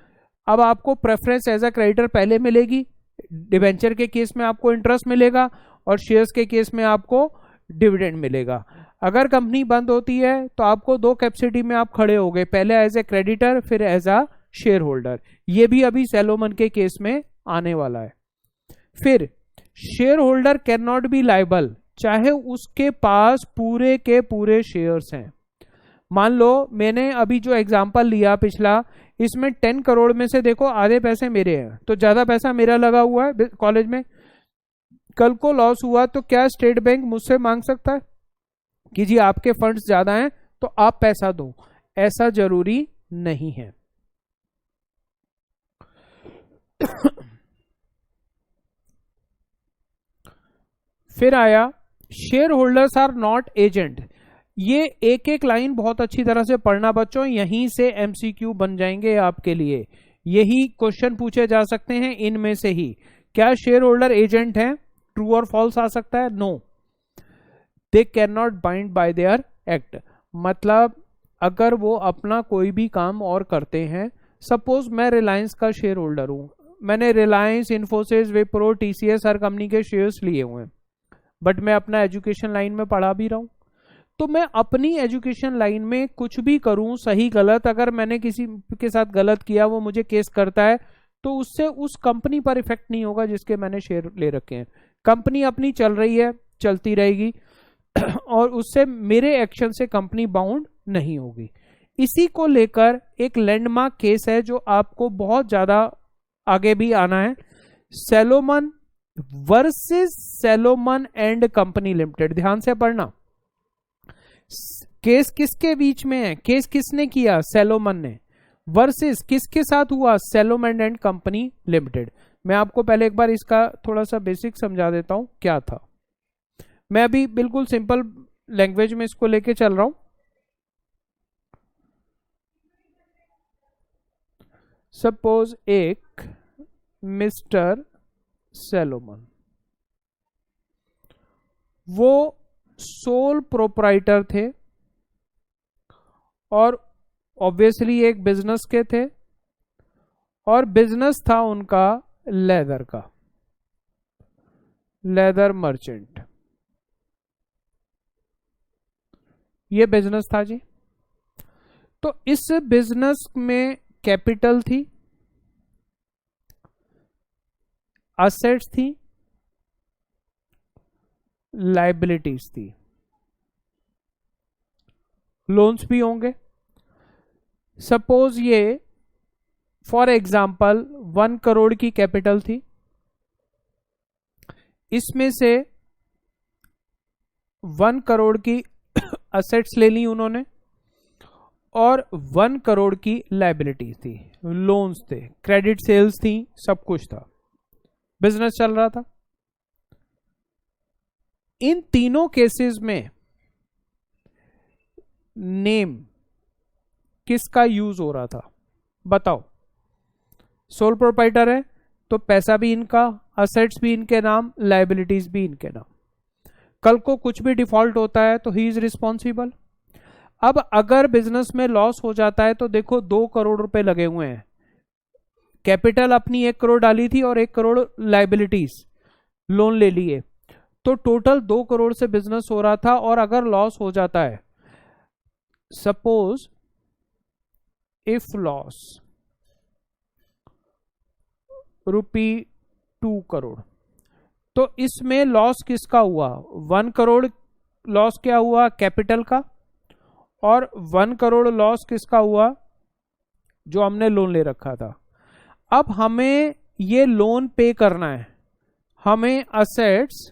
अब आपको प्रेफरेंस एज अ क्रेडिटर पहले मिलेगी, डिबेंचर के केस में आपको इंटरेस्ट मिलेगा और शेयर्स के केस में आपको डिविडेंड मिलेगा। अगर कंपनी बंद होती है तो आपको दो कैपेसिटी में आप खड़े हो गए, पहले एज ए क्रेडिटर फिर एज अ शेयर होल्डर। ये भी अभी सैलोमन के केस में आने वाला है। फिर share holder can not be liable, चाहे उसके पास पूरे के पूरे शेयर्स हैं। मान लो मैंने अभी जो एग्जांपल लिया पिछला, इसमें 10 करोड़ में से देखो आधे पैसे मेरे हैं, तो ज्यादा पैसा मेरा लगा हुआ है कॉलेज में। कल को लॉस हुआ तो क्या स्टेट बैंक मुझसे मांग सकता है कि जी आपके फंड्स ज्यादा हैं तो आप पैसा दो? ऐसा जरूरी नहीं है। फिर आया share holders are not agent. ये एक एक लाइन बहुत अच्छी तरह से पढ़ना बच्चों, यहीं से एमसीक्यू बन जाएंगे आपके लिए। यही क्वेश्चन पूछे जा सकते हैं इनमें से ही। क्या शेयर होल्डर एजेंट है? ट्रू और फॉल्स आ सकता है। No, they can not bind by their act. मतलब अगर वो अपना कोई भी काम और करते हैं, सपोज मैं रिलायंस का शेयर होल्डर हूं, मैंने रिलायंस, इन्फोसिस, विप्रो, टीसीएस हर कंपनी के शेयर्स लिए हुए हैं, बट मैं अपना एजुकेशन लाइन में पढ़ा भी रहा हूं, तो मैं अपनी एजुकेशन लाइन में कुछ भी करूं, सही गलत, अगर मैंने किसी के साथ गलत किया, वो मुझे केस करता है, तो उससे उस कंपनी पर इफेक्ट नहीं होगा जिसके मैंने शेयर ले रखे हैं। कंपनी अपनी चल रही है, चलती रहेगी और उससे मेरे एक्शन से कंपनी बाउंड नहीं होगी। इसी को लेकर एक लैंडमार्क केस है जो आपको बहुत ज्यादा आगे भी आना है, Salomon versus Salomon and company limited. ध्यान से पढ़ना, केस किसके बीच में है? केस किसने किया? सैलोमन ने। वर्सेस किसके साथ हुआ? Salomon and company limited. मैं आपको पहले एक बार इसका थोड़ा सा बेसिक समझा देता हूं क्या था। मैं अभी बिल्कुल सिंपल लैंग्वेज में इसको लेके चल रहा हूं। सपोज एक मिस्टर सैलोमन, वो सोल प्रोप्राइटर थे और ऑब्वियसली एक बिजनेस के थे, और बिजनेस था उनका लेदर का, लेदर मर्चेंट। ये बिजनेस था जी। तो इस बिजनेस में कैपिटल थी, असेट्स थी, लायबिलिटीज थी, लोन्स भी होंगे। सपोज ये फॉर एग्जाम्पल 1 करोड़ की कैपिटल थी, इसमें से 1 करोड़ की असेट्स ले ली उन्होंने और 1 करोड़ की लायबिलिटीज थी, लोन्स थे, क्रेडिट सेल्स थी, सब कुछ था, बिजनेस चल रहा था। इन तीनों केसेस में नेम किसका यूज हो रहा था? बताओ। सोल प्रोप्राइटर है तो पैसा भी इनका, असेट्स भी इनके नाम, लायबिलिटीज भी इनके नाम। कल को कुछ भी डिफॉल्ट होता है तो ही इज रिस्पॉन्सिबल। अब अगर बिजनेस में लॉस हो जाता है तो देखो 2 करोड़ रुपए लगे हुए हैं, कैपिटल अपनी 1 करोड़ डाली थी और 1 करोड़ लायबिलिटीज, लोन ले लिए, तो टोटल 2 करोड़ से बिजनेस हो रहा था। और अगर लॉस हो जाता है, सपोज इफ लॉस ₹2 करोड़, तो इसमें लॉस किसका हुआ? 1 करोड़ लॉस क्या हुआ? कैपिटल का। और 1 करोड़ लॉस किसका हुआ? जो हमने लोन ले रखा था। अब हमें ये लोन पे करना है, हमें असेट्स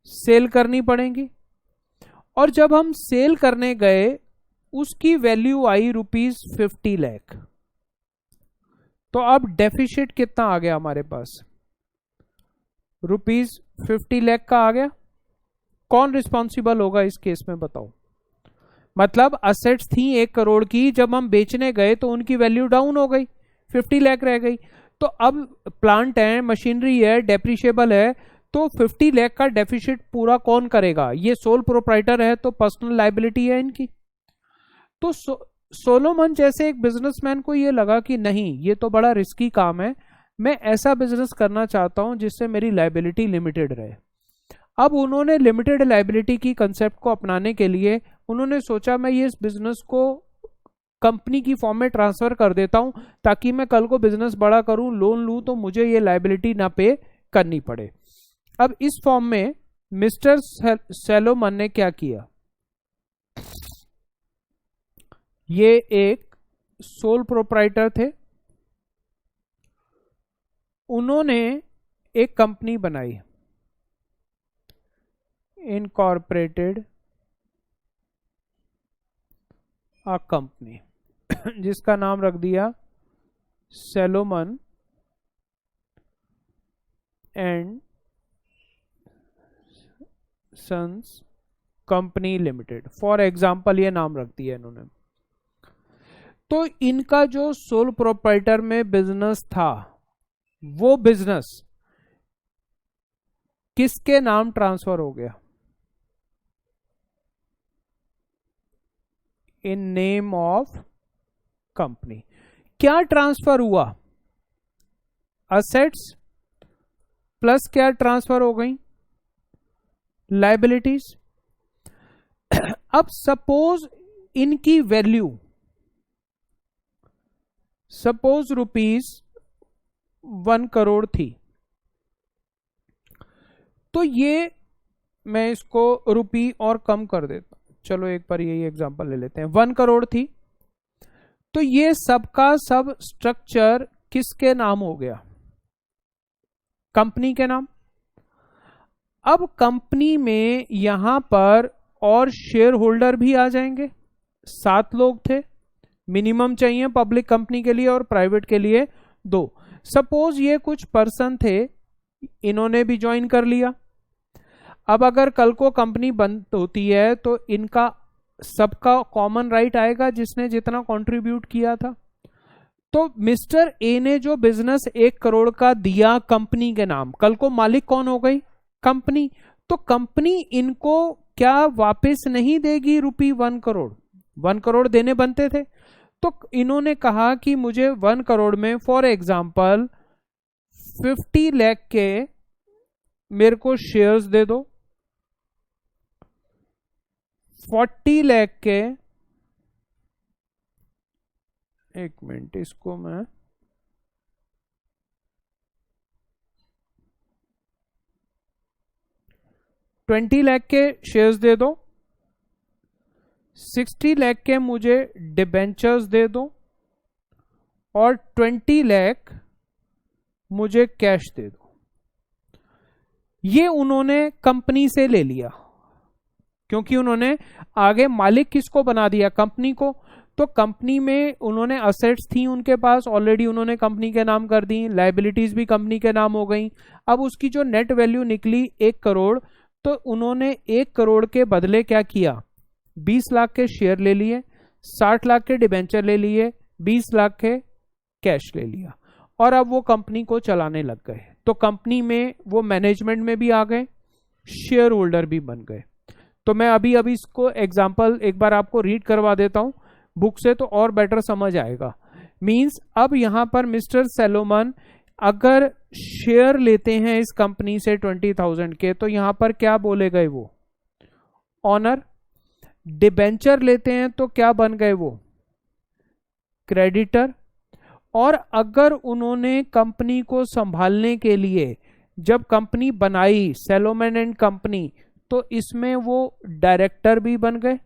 सेल करनी पड़ेंगी, और जब हम सेल करने गए उसकी वैल्यू आई ₹50 लाख। तो अब डेफिसिट कितना आ गया हमारे पास? ₹50 लाख का आ गया। कौन रिस्पॉन्सिबल होगा इस केस में बताओ? मतलब असेट्स थी 1 करोड़ की, जब हम बेचने गए तो उनकी वैल्यू डाउन हो गई, 50 लाख रह गई। तो अब प्लांट है, मशीनरी है, डेप्रिशिएबल है, तो 50 लाख का डेफिसिट पूरा कौन करेगा? ये सोल प्रोप्राइटर है तो पर्सनल लायबिलिटी है इनकी। तो सोलोमन जैसे एक बिजनेसमैन को ये लगा कि नहीं, ये तो बड़ा रिस्की काम है, मैं ऐसा बिजनेस करना चाहता हूं जिससे मेरी लायबिलिटी लिमिटेड रहे। अब उन्होंने लिमिटेड लायबिलिटी की कंसेप्ट को अपनाने के लिए उन्होंने सोचा मैं ये इस बिजनेस को कंपनी की फॉर्म में ट्रांसफर कर देता हूं, ताकि मैं कल को बिजनेस बड़ा करूं, लोन लूं तो मुझे ये लायबिलिटी ना पे करनी पड़े। अब इस फॉर्म में मिस्टर सैलोमन ने क्या किया? ये एक सोल प्रोप्राइटर थे, उन्होंने एक कंपनी बनाई, इनकॉर्पोरेटेड अ कंपनी, जिसका नाम रख दिया Salomon and sons company limited. For example ये नाम रख दिया इन्होंने। तो इनका जो सोल प्रोप्राइटर में बिजनेस था, वो बिजनेस किसके नाम ट्रांसफर हो गया? In name of company. क्या ट्रांसफर हुआ? असेट्स प्लस क्या ट्रांसफर हो गई? लायबिलिटीज। अब सपोज इनकी वैल्यू, सपोज ₹1 करोड़ थी, तो ये मैं इसको रुपी और कम कर देता हूं, चलो एक बार यही एग्जांपल ले लेते हैं। 1 करोड़ थी, तो ये सबका सब स्ट्रक्चर किसके नाम हो गया? कंपनी के नाम। अब कंपनी में यहां पर और शेयर होल्डर भी आ जाएंगे। 7 लोग थे, मिनिमम चाहिए पब्लिक कंपनी के लिए और प्राइवेट के लिए 2। सपोज ये कुछ पर्सन थे, इन्होंने भी ज्वाइन कर लिया। अब अगर कल को कंपनी बंद होती है तो इनका सबका कॉमन राइट आएगा, जिसने जितना कंट्रीब्यूट किया था। तो मिस्टर ए ने जो बिजनेस 1 करोड़ का दिया कंपनी के नाम, कल को मालिक कौन हो गई? कंपनी। तो कंपनी इनको क्या वापस नहीं देगी ₹1 करोड़? 1 करोड़ देने बनते थे। तो इन्होंने कहा कि मुझे 1 करोड़ में फॉर एग्जाम्पल 50 लाख के मेरे को शेयर्स दे दो, 40 लाख के, एक मिनट इसको मैं 20 लाख के शेयर्स दे दो, 60 लाख के मुझे डिबेंचर्स दे दो और 20 लाख मुझे कैश दे दो। ये उन्होंने कंपनी से ले लिया, क्योंकि उन्होंने आगे मालिक किसको बना दिया? कंपनी को। तो कंपनी में उन्होंने असेट्स थी उनके पास ऑलरेडी, उन्होंने कंपनी के नाम कर दी, लायबिलिटीज भी कंपनी के नाम हो गई। अब उसकी जो नेट वैल्यू निकली 1 करोड़, तो उन्होंने 1 करोड़ के बदले क्या किया? 20 लाख के शेयर ले लिए, 60 लाख के डिबेंचर ले लिए, 20 लाख के कैश ले लिया, और अब वो कंपनी को चलाने लग गए। तो कंपनी में वो मैनेजमेंट में भी आ गए, शेयर होल्डर भी बन गए। तो मैं अभी इसको एग्जांपल एक बार आपको रीड करवा देता हूं बुक से, तो और बेटर समझ आएगा। मींस अब यहां पर मिस्टर सैलोमन अगर शेयर लेते हैं इस कंपनी से 20,000 के, तो यहां पर क्या बोले गए? वो ऑनर। डिबेंचर लेते हैं तो क्या बन गए? वो क्रेडिटर। और अगर उन्होंने कंपनी को संभालने के लिए जब कंपनी बनाई सैलोमन एंड कंपनी, तो इसमें वो डायरेक्टर भी बन गए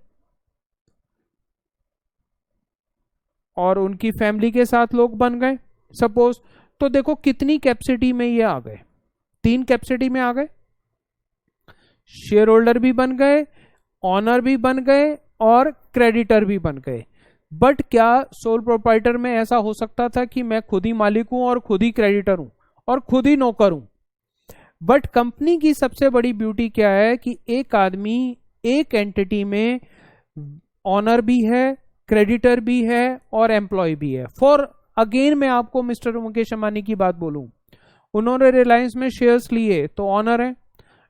और उनकी फैमिली के साथ लोग बन गए सपोज। तो देखो कितनी कैपेसिटी में ये आ गए, 3 कैपेसिटी में आ गए। शेयर होल्डर भी बन गए, ऑनर भी बन गए और क्रेडिटर भी बन गए। बट क्या सोल प्रोप्राइटर में ऐसा हो सकता था कि मैं खुद ही मालिक हूं और खुद ही क्रेडिटर हूं और खुद ही नौकर हूं? बट कंपनी की सबसे बड़ी ब्यूटी क्या है कि एक आदमी एक एंटिटी में ऑनर भी है, क्रेडिटर भी है और एम्प्लॉय भी है। फॉर अगेन मैं आपको मिस्टर मुकेश अंबानी की बात बोलूं, उन्होंने रिलायंस में शेयर्स लिए तो ऑनर है,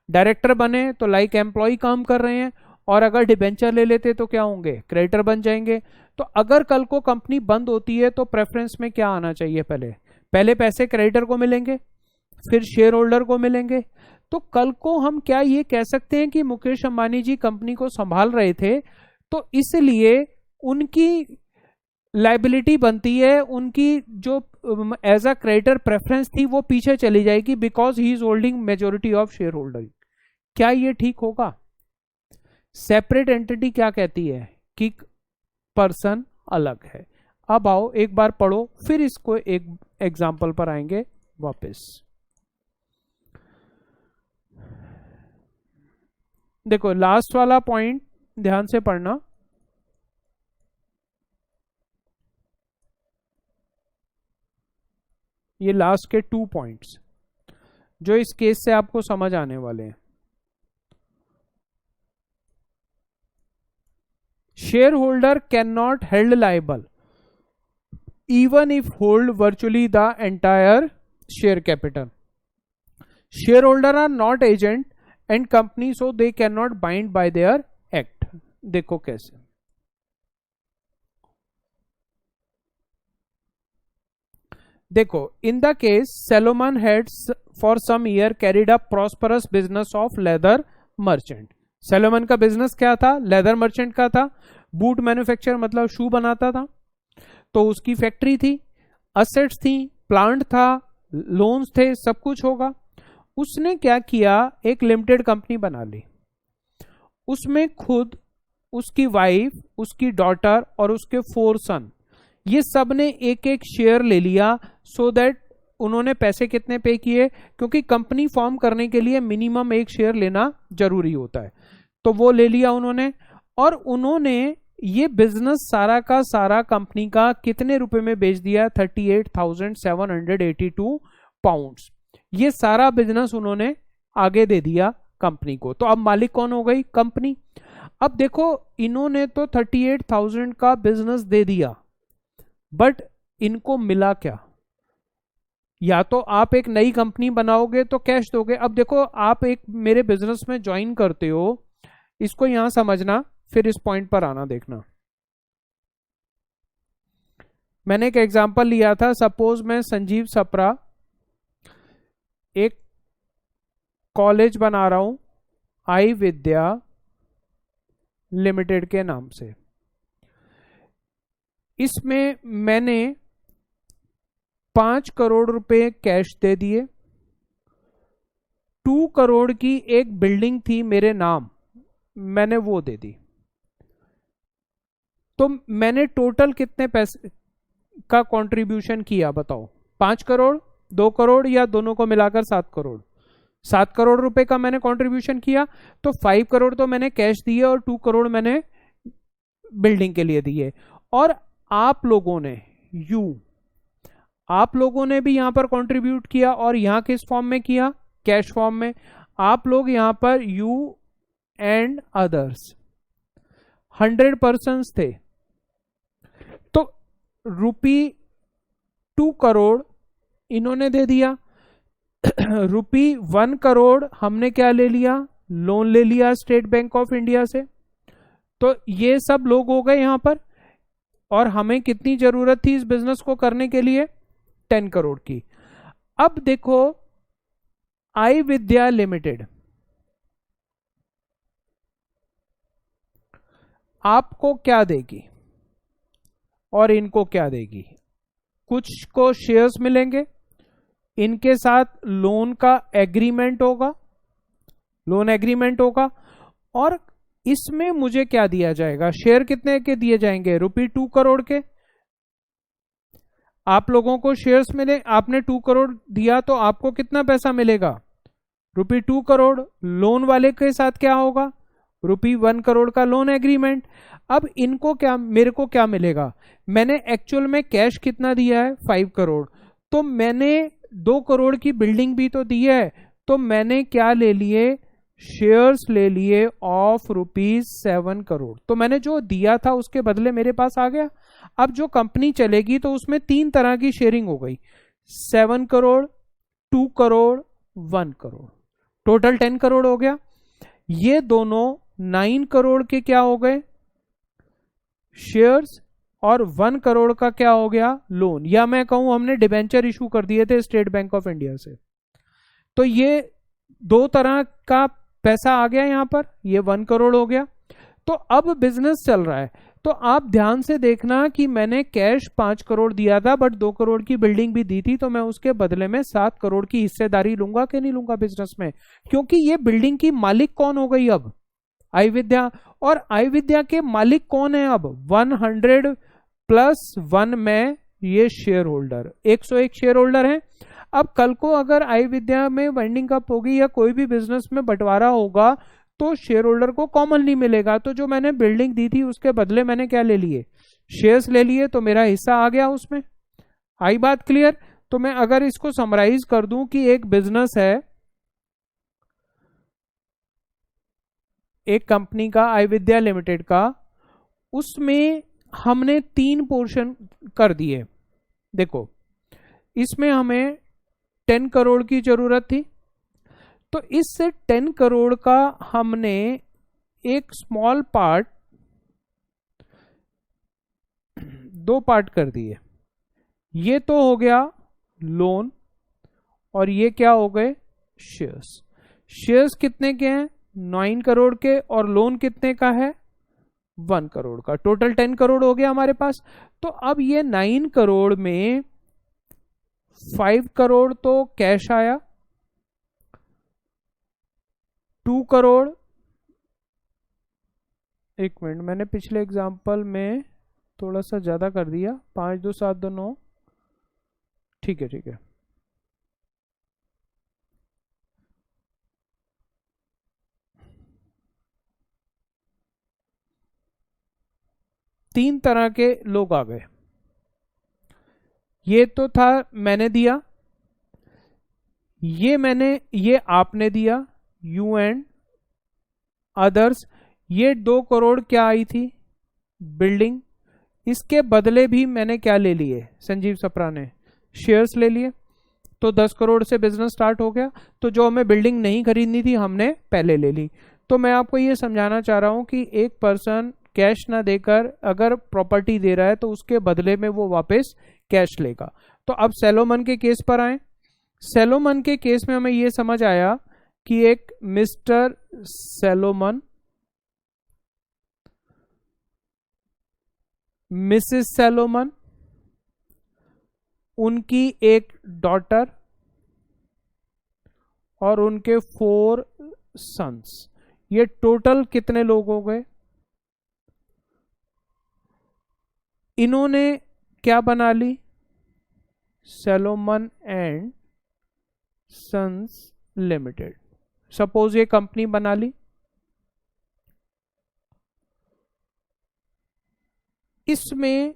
डायरेक्टर बने तो लाइक एम्प्लॉय काम कर रहे हैं, और अगर डिबेंचर ले लेते तो क्या होंगे? क्रेडिटर बन जाएंगे। तो अगर कल को कंपनी बंद होती है तो प्रेफरेंस में क्या आना चाहिए? पहले पैसे क्रेडिटर को मिलेंगे, फिर शेयर होल्डर को मिलेंगे। तो कल को हम क्या ये कह सकते हैं कि मुकेश अंबानी जी कंपनी को संभाल रहे थे तो इसलिए उनकी लाइबिलिटी बनती है, उनकी जो एज अ क्रेडिटर प्रेफरेंस थी वो पीछे चली जाएगी because he is holding majority of share holder. क्या ये ठीक होगा? सेपरेट एंटिटी क्या कहती है कि पर्सन अलग है। अब आओ एक बार पढ़ो, फिर इसको एक एग्जाम्पल पर आएंगे वापस। देखो लास्ट वाला पॉइंट ध्यान से पढ़ना। ये लास्ट के 2 पॉइंट्स जो इस केस से आपको समझ आने वाले हैं। shareholder cannot held liable even if hold virtually the entire share capital. Shareholder are not agent and company so they cannot bind by their act. देखो कैसे। देखो in the case Salomon had for some year carried a prosperous business of leather merchant. सेलोमन का business क्या था? Leather merchant का था। Boot manufacture मतलब शू बनाता था, तो उसकी फैक्ट्री थी, असेट्स थी, प्लांट था, लोन्स थे, सब कुछ होगा। उसने क्या किया? एक लिमिटेड कंपनी बना ली। उसमें खुद, उसकी वाइफ, उसकी डॉटर और उसके 4 सन, ये सब ने एक एक शेयर ले लिया। सो दैट उन्होंने पैसे कितने पे किए? क्योंकि कंपनी फॉर्म करने के लिए मिनिमम एक शेयर लेना जरूरी होता है, तो वो ले लिया उन्होंने। और उन्होंने ये बिजनेस सारा का सारा कंपनी का कितने रुपए में बेच दिया? 38,782 पाउंड्स। ये सारा बिजनेस उन्होंने आगे दे दिया कंपनी को। तो अब मालिक कौन हो गई? कंपनी। अब देखो इन्होंने तो 38,000 का बिजनेस दे दिया, बट इनको मिला क्या? या तो आप एक नई कंपनी बनाओगे तो कैश दोगे। अब देखो आप एक मेरे बिजनेस में ज्वाइन करते हो, इसको यहां समझना, फिर इस पॉइंट पर आना देखना। मैंने एक एग्जांपल लिया था, सपोज मैं संजीव सप्रा एक कॉलेज बना रहा हूं आई विद्या लिमिटेड के नाम से। इसमें मैंने 5 करोड़ रुपए कैश दे दिए, 2 करोड़ की एक बिल्डिंग थी मेरे नाम, मैंने वो दे दी। तो मैंने टोटल कितने पैसे का कंट्रीब्यूशन किया बताओ? 5 करोड़, 2 करोड़ या दोनों को मिलाकर 7 करोड़? 7 करोड़ रुपए का मैंने कंट्रीब्यूशन किया। तो 5 करोड़ तो मैंने कैश दिए और 2 करोड़ मैंने बिल्डिंग के लिए दिए। और आप लोगों ने आप लोगों ने भी यहां पर कंट्रीब्यूट किया, और यहां किस फॉर्म में किया? कैश फॉर्म में। आप लोग यहां पर यू एंड अदर्स 100% थे। तो ₹2 करोड़ इन्होंने दे दिया, ₹1 करोड़ हमने क्या ले लिया? लोन ले लिया स्टेट बैंक ऑफ इंडिया से। तो ये सब लोग हो गए यहां पर, और हमें कितनी जरूरत थी इस बिजनेस को करने के लिए? 10 करोड़ की। अब देखो आई विद्या लिमिटेड आपको क्या देगी और इनको क्या देगी? कुछ को शेयर्स मिलेंगे, इनके साथ लोन का एग्रीमेंट होगा, लोन एग्रीमेंट होगा, और इसमें मुझे क्या दिया जाएगा? शेयर कितने के दिए जाएंगे? ₹2 करोड़ के। आप लोगों को शेयर्स मिले, आपने 2 करोड़ दिया तो आपको कितना पैसा मिलेगा? ₹2 करोड़। लोन वाले के साथ क्या होगा? ₹1 करोड़ का लोन एग्रीमेंट। अब इनको क्या, मेरे को क्या मिलेगा, मैंने एक्चुअल में कैश कितना दिया है 5 करोड़, तो मैंने 2 करोड़ की बिल्डिंग भी तो दी है, तो मैंने क्या ले लिए, शेयर्स ले लिए ऑफ ₹7 करोड़। तो मैंने जो दिया था उसके बदले मेरे पास आ गया। अब जो कंपनी चलेगी तो उसमें 3 तरह की शेयरिंग हो गई, 7 करोड़, 2 करोड़, 1 करोड़, टोटल 10 करोड़ हो गया। ये दोनों 9 करोड़ के क्या हो गए, शेयर्स, और 1 करोड़ का क्या हो गया, लोन, या मैं कहूं हमने डिबेंचर इशू कर दिए थे स्टेट बैंक ऑफ इंडिया से। तो ये 2 तरह का पैसा आ गया यहां पर, ये 1 करोड़ हो गया। तो अब बिजनेस चल रहा है, तो आप ध्यान से देखना कि मैंने कैश 5 करोड़ दिया था, बट 2 करोड़ की बिल्डिंग भी दी थी, तो मैं उसके बदले में 7 करोड़ की हिस्सेदारी लूंगा कि नहीं लूंगा बिजनेस में, क्योंकि ये बिल्डिंग की मालिक कौन हो गई अब, आई विद्या। और आई विद्या के मालिक कौन है अब, 100+1 में ये शेयर होल्डर, 101 शेयर होल्डर है। अब कल को अगर आई विद्या में वाइंडिंग अप होगी या कोई भी बिजनेस में बंटवारा होगा तो शेयर होल्डर को कॉमन नहीं मिलेगा। तो जो मैंने बिल्डिंग दी थी उसके बदले मैंने क्या ले लिए, शेयर्स ले लिए, तो मेरा हिस्सा आ गया उसमें। आई बात क्लियर। तो मैं अगर इसको समराइज कर दूं कि एक बिजनेस है, एक कंपनी का, आई विद्या लिमिटेड का, उसमें हमने 3 पोर्शन कर दिए। देखो, इसमें हमें 10 करोड़ की जरूरत थी, तो इससे 10 करोड़ का हमने एक स्मॉल पार्ट, 2 पार्ट कर दिए। ये तो हो गया लोन, और ये क्या हो गए, शेयर्स। शेयर्स कितने के हैं, 9 करोड़ के, और लोन कितने का है, 1 करोड़ का। टोटल 10 करोड़ हो गया हमारे पास। तो अब ये 9 करोड़ में 5 करोड़ तो कैश आया, 2 करोड़, एक मिनट, मैंने पिछले एग्जाम्पल में थोड़ा सा ज्यादा कर दिया, 5 2 7 2 9, ठीक है ठीक है। तीन तरह के लोग आ गए। ये तो था मैंने दिया, ये आपने दिया, यू एंड अदर्स। ये 2 करोड़ क्या आई थी, बिल्डिंग। इसके बदले भी मैंने क्या ले लिए, संजीव सप्रा ने शेयर्स ले लिए। तो 10 करोड़ से बिजनेस स्टार्ट हो गया। तो जो हमें बिल्डिंग नहीं खरीदनी थी हमने पहले ले ली। तो मैं आपको ये समझाना चाह रहा हूं कि एक पर्सन कैश ना देकर अगर प्रॉपर्टी दे रहा है तो उसके बदले में वो वापस कैश लेगा। तो अब सैलोमन के केस पर आए। सैलोमन के केस में हमें ये समझ आया कि एक मिस्टर सैलोमन, मिसेस सैलोमन, उनकी एक डॉटर और उनके 4 सन्स, ये टोटल कितने लोग हो गए। इन्होंने क्या बना ली, Salomon and sons limited. Suppose ये कंपनी बना ली। इसमें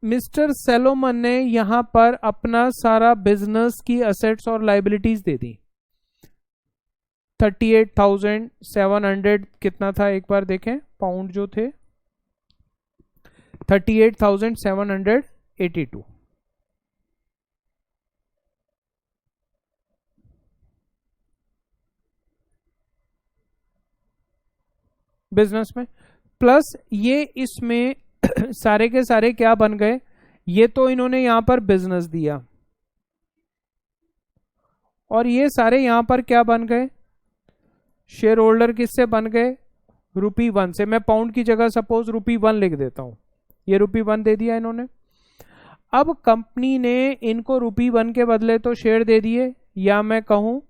मिस्टर सैलोमन ने यहां पर अपना सारा बिजनेस की असेट्स और लाइबिलिटीज दे दी। 38,700 कितना था एक बार देखें, पाउंड जो थे 38,782। बिजनेस में प्लस ये इसमें सारे के सारे क्या बन गए, ये तो इन्होंने यहां पर बिजनेस दिया और ये सारे यहां पर क्या बन गए, शेयर होल्डर किससे बन गए, ₹1 से। मैं पाउंड की जगह सपोज ₹1 लिख देता हूं, ये ₹1 दे दिया इन्होंने। अब कंपनी ने इनको ₹1 के बदले तो शेयर दे दिए, या मैं कहूं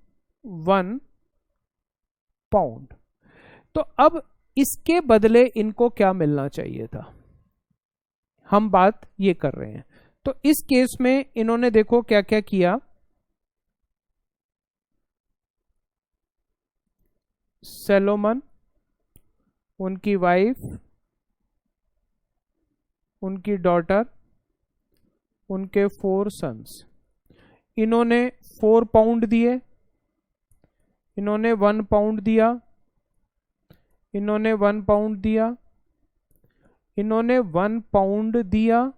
1 पाउंड। तो अब इसके बदले इनको क्या मिलना चाहिए था, हम बात ये कर रहे हैं। तो इस केस में इन्होंने देखो क्या क्या किया, सैलोमन उनकी वाइफ, उनकी डॉटर, उनके 4 सन्स। इन्होंने 4 पाउंड दिए, इन्होंने 1 पाउंड दिया, इन्होंने 1 पाउंड दिया, इन्होंने 1 पाउंड दिया,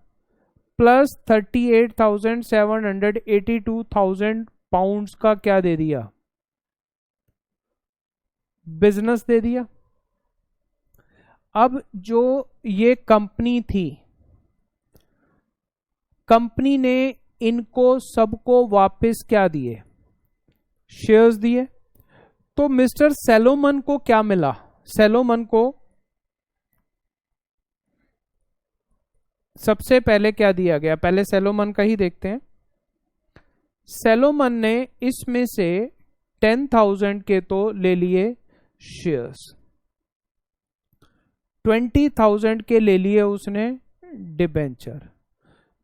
प्लस 38,782,000 पाउंड्स का क्या दे दिया? बिजनेस दे दिया। अब जो ये कंपनी थी, कंपनी ने इनको सबको वापस क्या दिए? शेयर्स दिए। तो मिस्टर सैलोमन को क्या मिला? सैलोमन को सबसे पहले क्या दिया गया? पहले सैलोमन का ही देखते हैं। सैलोमन ने इसमें से 10,000 के तो ले लिए शेयर्स, 20,000 के ले लिए उसने डिबेंचर,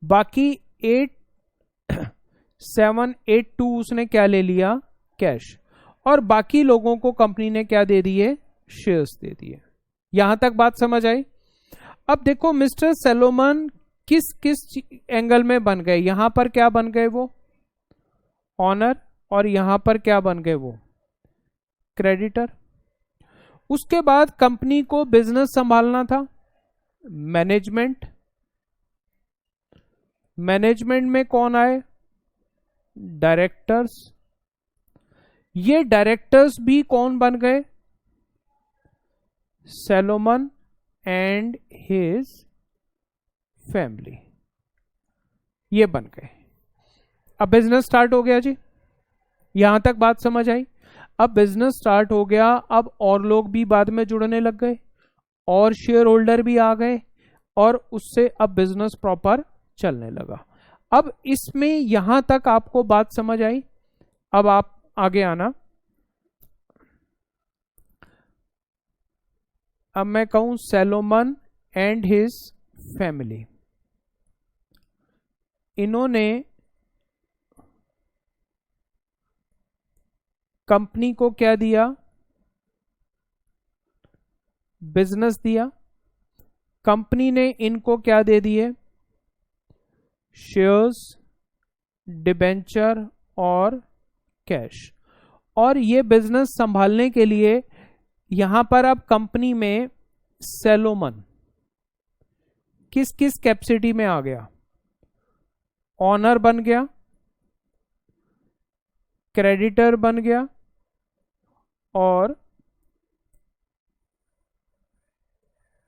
बाकी 8,782 उसने क्या ले लिया? कैश। और बाकी लोगों को कंपनी ने क्या दे दिए? शेयर्स दे दिए। यहां तक बात समझ आई? अब देखो मिस्टर सैलोमन किस किस एंगल में बन गए। यहां पर क्या बन गए? वो ऑनर। और यहां पर क्या बन गए? वो क्रेडिटर। उसके बाद कंपनी को बिजनेस संभालना था, मैनेजमेंट। मैनेजमेंट में कौन आए? डायरेक्टर्स। ये डायरेक्टर्स भी कौन बन गए? सैलोमन एंड हिज फैमिली, ये बन गए। अब बिजनेस स्टार्ट हो गया जी। यहां तक बात समझ आई? अब बिजनेस स्टार्ट हो गया, अब और लोग भी बाद में जुड़ने लग गए, और शेयर होल्डर भी आ गए, और उससे अब बिजनेस प्रॉपर चलने लगा। अब इसमें यहां तक आपको बात समझ आई? अब आप आगे आना। अब मैं कहूं सैलोमन एंड हिज फैमिली, इन्होंने कंपनी को क्या दिया? बिजनेस दिया। कंपनी ने इनको क्या दे दिए? शेयर्स, डिबेंचर और कैश। और ये बिजनेस संभालने के लिए यहां पर अब कंपनी में सैलोमन किस किस कैपेसिटी में आ गया? ऑनर बन गया, क्रेडिटर बन गया, और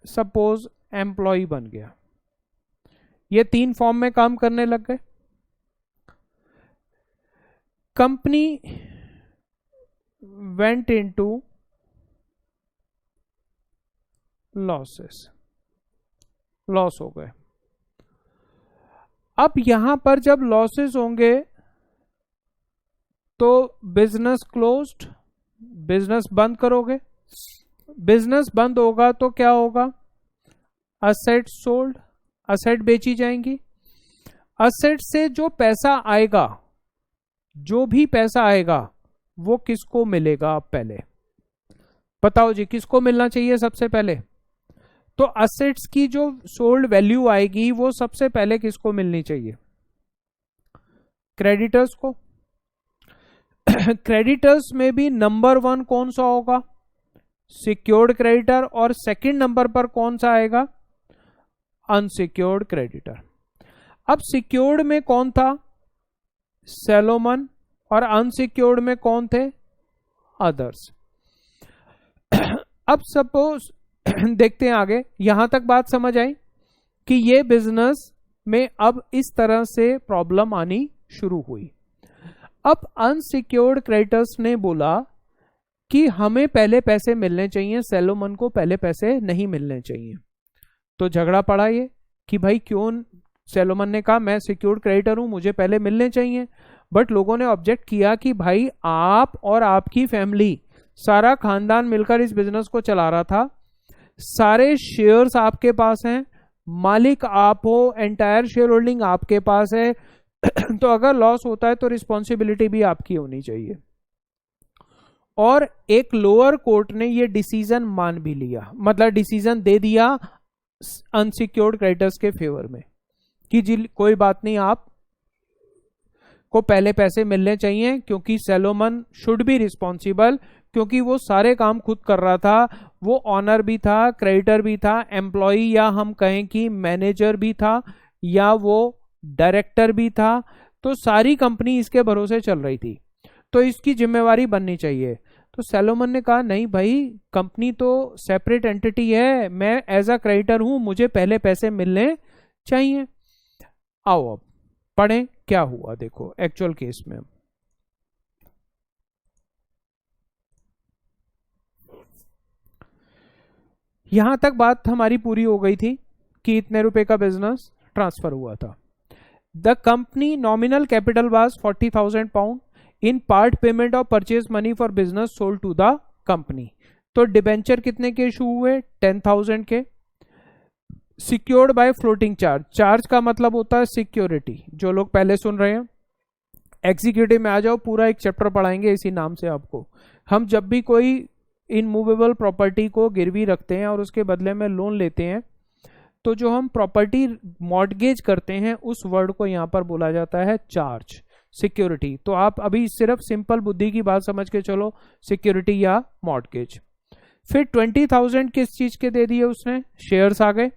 सपोज एम्प्लॉय बन गया। ये 3 फॉर्म में काम करने लग गए। Company went into losses, loss हो गए। अब यहां पर जब लॉसेस होंगे तो बिजनेस क्लोज्ड, बिजनेस बंद करोगे। बिजनेस बंद होगा तो क्या होगा? असेट सोल्ड, असेट बेची जाएंगी। असेट से जो पैसा आएगा, जो भी पैसा आएगा, वो किसको मिलेगा? पहले बताओ जी, किसको मिलना चाहिए सबसे पहले? तो असेट्स की जो सोल्ड वैल्यू आएगी वो सबसे पहले किसको मिलनी चाहिए? क्रेडिटर्स को। क्रेडिटर्स में भी नंबर 1 कौन सा होगा? Secured creditor. और सेकंड नंबर पर कौन सा आएगा? Unsecured creditor. अब सिक्योर्ड में कौन था? सैलोमन। और अनसिक्योर्ड में कौन थे? अदर्स। अब सपोज देखते हैं आगे। यहां तक बात समझ आई कि ये बिजनेस में अब इस तरह से प्रॉब्लम आनी शुरू हुई। अब अनसिक्योर्ड क्रेडिटर्स ने बोला कि हमें पहले पैसे मिलने चाहिए, सैलोमन को पहले पैसे नहीं मिलने चाहिए। तो झगड़ा पड़ा ये कि भाई क्यों? सैलोमन ने कहा मैं सिक्योर्ड क्रेडिटर हूं, मुझे पहले मिलने चाहिए। बट लोगों ने ऑब्जेक्ट किया कि भाई आप और आपकी फैमिली, सारा खानदान मिलकर इस बिजनेस को चला रहा था, सारे शेयर्स आपके पास हैं, मालिक आप हो, एंटायर शेयर होल्डिंग आपके पास है, तो अगर लॉस होता है तो रिस्पॉन्सिबिलिटी भी आपकी होनी चाहिए। और एक लोअर कोर्ट ने ये डिसीजन मान भी लिया, मतलब डिसीजन दे दिया अनसिक्योर्ड क्रेडिटर्स के फेवर में कि जी कोई बात नहीं, आप को पहले पैसे मिलने चाहिए, क्योंकि सैलोमन शुड बी रिस्पॉन्सिबल, क्योंकि वो सारे काम खुद कर रहा था, वो ऑनर भी था, क्रेडिटर भी था, एम्प्लॉय या हम कहें कि मैनेजर भी था, या वो डायरेक्टर भी था, तो सारी कंपनी इसके भरोसे चल रही थी, तो इसकी जिम्मेवारी बननी चाहिए। तो सैलोमन ने कहा नहीं भाई, कंपनी तो सेपरेट एंटिटी है, मैं एज अ क्रेडिटर हूं, मुझे पहले पैसे मिलने चाहिए। आओ अब पढ़ें क्या हुआ, देखो एक्चुअल केस में। यहां तक बात हमारी पूरी हो गई थी कि इतने रुपए का बिजनेस ट्रांसफर हुआ था। The company nominal capital was 40,000 pound, in part payment of purchase money for business sold to the company. तो डिबेंचर कितने के इशू हुए? 10,000 के। Secured by floating charge, charge का मतलब होता है सिक्योरिटी, जो लोग पहले सुन रहे हैं एग्जीक्यूटिव में आ जाओ, पूरा एक चैप्टर पढ़ाएंगे इसी नाम से आपको। हम जब भी कोई इनमूवेबल प्रॉपर्टी को गिरवी रखते हैं और उसके बदले में लोन लेते हैं, तो जो हम प्रॉपर्टी मॉर्टगेज करते हैं उस वर्ड को यहां पर बोला जाता है चार्ज, सिक्योरिटी। तो आप अभी सिर्फ सिंपल बुद्धि की बात समझ के चलो, सिक्योरिटी या मॉर्टगेज। फिर 20,000 किस चीज के दे दिए उसने? शेयर्स आ गए।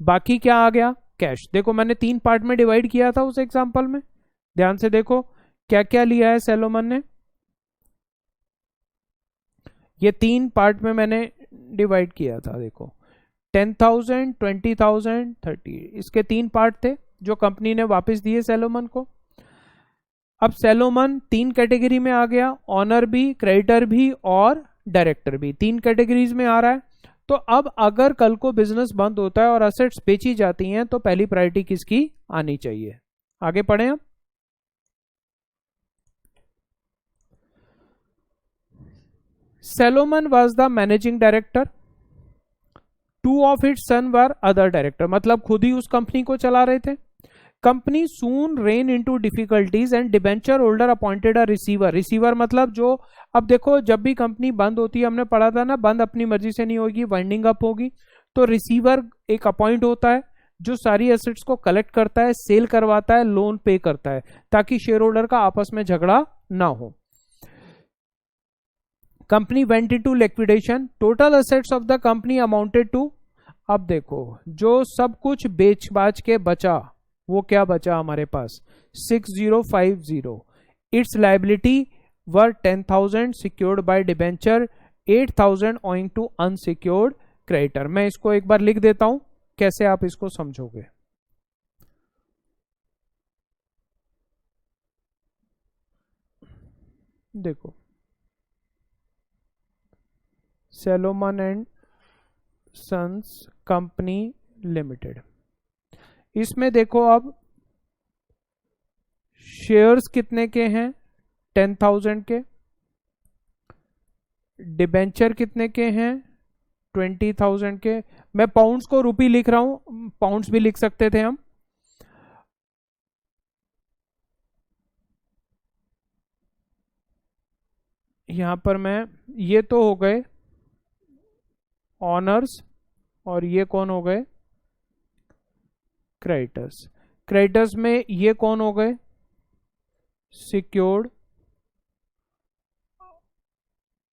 बाकी क्या आ गया? कैश। देखो मैंने 3 पार्ट में डिवाइड किया था उस एग्जांपल में, ध्यान से देखो क्या क्या लिया है सैलोमन ने। ये 3 पार्ट में मैंने डिवाइड किया था, देखो 10,000, 20,000, 30, इसके 3 पार्ट थे जो कंपनी ने वापस दिए सैलोमन को। अब सैलोमन 3 कैटेगरी में आ गया, ऑनर भी, क्रेडिटर भी और डायरेक्टर भी, 3 कैटेगरीज में आ रहा है। तो अब अगर कल को बिजनेस बंद होता है और असेट्स बेची जाती हैं, तो पहली प्रायोरिटी किसकी आनी चाहिए? आगे पढ़ें हम। Salomon was the managing director, 2 of its son were other director, मतलब खुद ही उस कंपनी को चला रहे थे। Company soon ran into difficulties and debenture holder appointed a receiver. Receiver मतलब जो, अब देखो जब भी कंपनी बंद होती है, हमने पढ़ा था ना, बंद अपनी मर्जी से नहीं होगी, वाइंडिंग अप होगी, तो रिसीवर एक अपॉइंट होता है जो सारी एसेट्स को कलेक्ट करता है, सेल करवाता है, लोन पे करता है, ताकि शेयर होल्डर का आपस में झगड़ा ना हो। Company went into liquidation, total assets of the company amounted to, अब देखो जो सब कुछ बेच बाच के बचा, वो क्या बचा हमारे पास? 6050। Its liability were 10,000 secured by debenture, 8,000 owing to unsecured creditor. मैं इसको एक बार लिख देता हूं, कैसे आप इसको समझोगे। देखो Salomon and sons company limited, इसमें देखो अब शेयर्स कितने के हैं? 10,000 के। डिबेंचर कितने के हैं? 20,000 के। मैं पाउंड्स को रुपी लिख रहा हूं, पाउंड्स भी लिख सकते थे हम। यहां पर मैं, ये तो हो गए ऑनर्स, और ये कौन हो गए? क्रेडिटर्स। क्रेडिटर्स में ये कौन हो गए? सिक्योर्ड।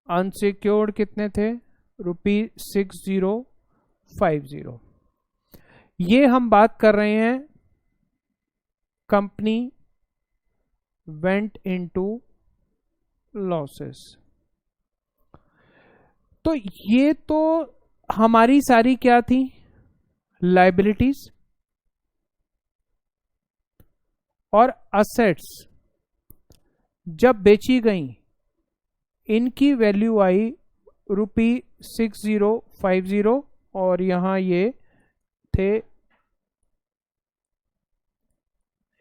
अनसिक्योर्ड कितने थे? ₹6050। ये हम बात कर रहे हैं कंपनी वेंट इनटू लॉसेस। तो ये तो हमारी सारी क्या थी? लाइबिलिटीज। और असेट्स जब बेची गई, इनकी वैल्यू आई ₹6050, और यहां ये थे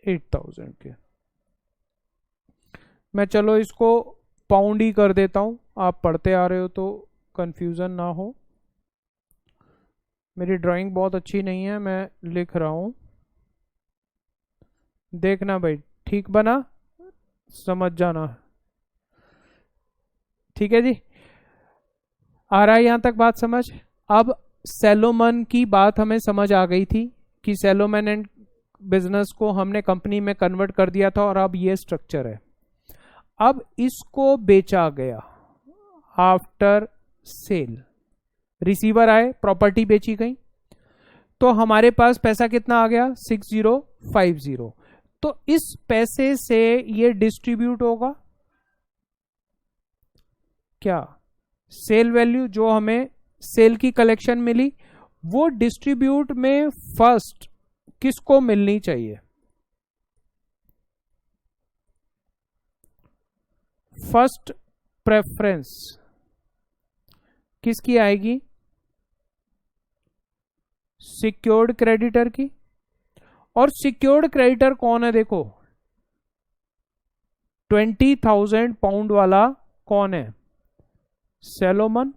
8,000 के। मैं चलो इसको पाउंड ही कर देता हूं, आप पढ़ते आ रहे हो तो कंफ्यूजन ना हो। मेरी ड्राइंग बहुत अच्छी नहीं है, मैं लिख रहा हूं, देखना भाई ठीक बना, समझ जाना। ठीक है जी, आ रहा है यहां तक बात समझ। अब सैलोमन की बात हमें समझ आ गई थी कि सैलोमन एंड बिजनेस को हमने कंपनी में कन्वर्ट कर दिया था और अब ये स्ट्रक्चर है। अब इसको बेचा गया आफ्टर सेल, रिसीवर आए, प्रॉपर्टी बेची गई, तो हमारे पास पैसा कितना आ गया 6050। तो इस पैसे से ये डिस्ट्रीब्यूट होगा क्या, सेल वैल्यू जो हमें सेल की कलेक्शन मिली वो डिस्ट्रीब्यूट में फर्स्ट किसको मिलनी चाहिए, फर्स्ट प्रेफरेंस किसकी आएगी, सिक्योर्ड क्रेडिटर की। और सिक्योर्ड क्रेडिटर कौन है, देखो 20,000 पाउंड वाला कौन है, सैलोमन।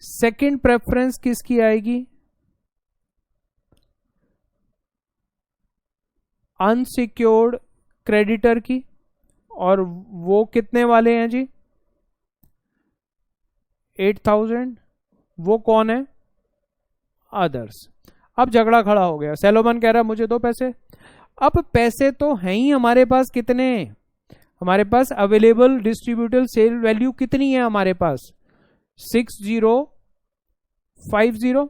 सेकंड प्रेफरेंस किसकी आएगी, अनसिक्योर्ड क्रेडिटर की। और वो कितने वाले हैं जी, 8,000, वो कौन है, अदर्स। अब झगड़ा खड़ा हो गया, सैलोमन कह रहा है मुझे दो पैसे। अब पैसे तो हैं ही हमारे पास, कितने, हमारे पास अवेलेबल डिस्ट्रीब्यूटेबल सेल वैल्यू कितनी है हमारे पास 6050।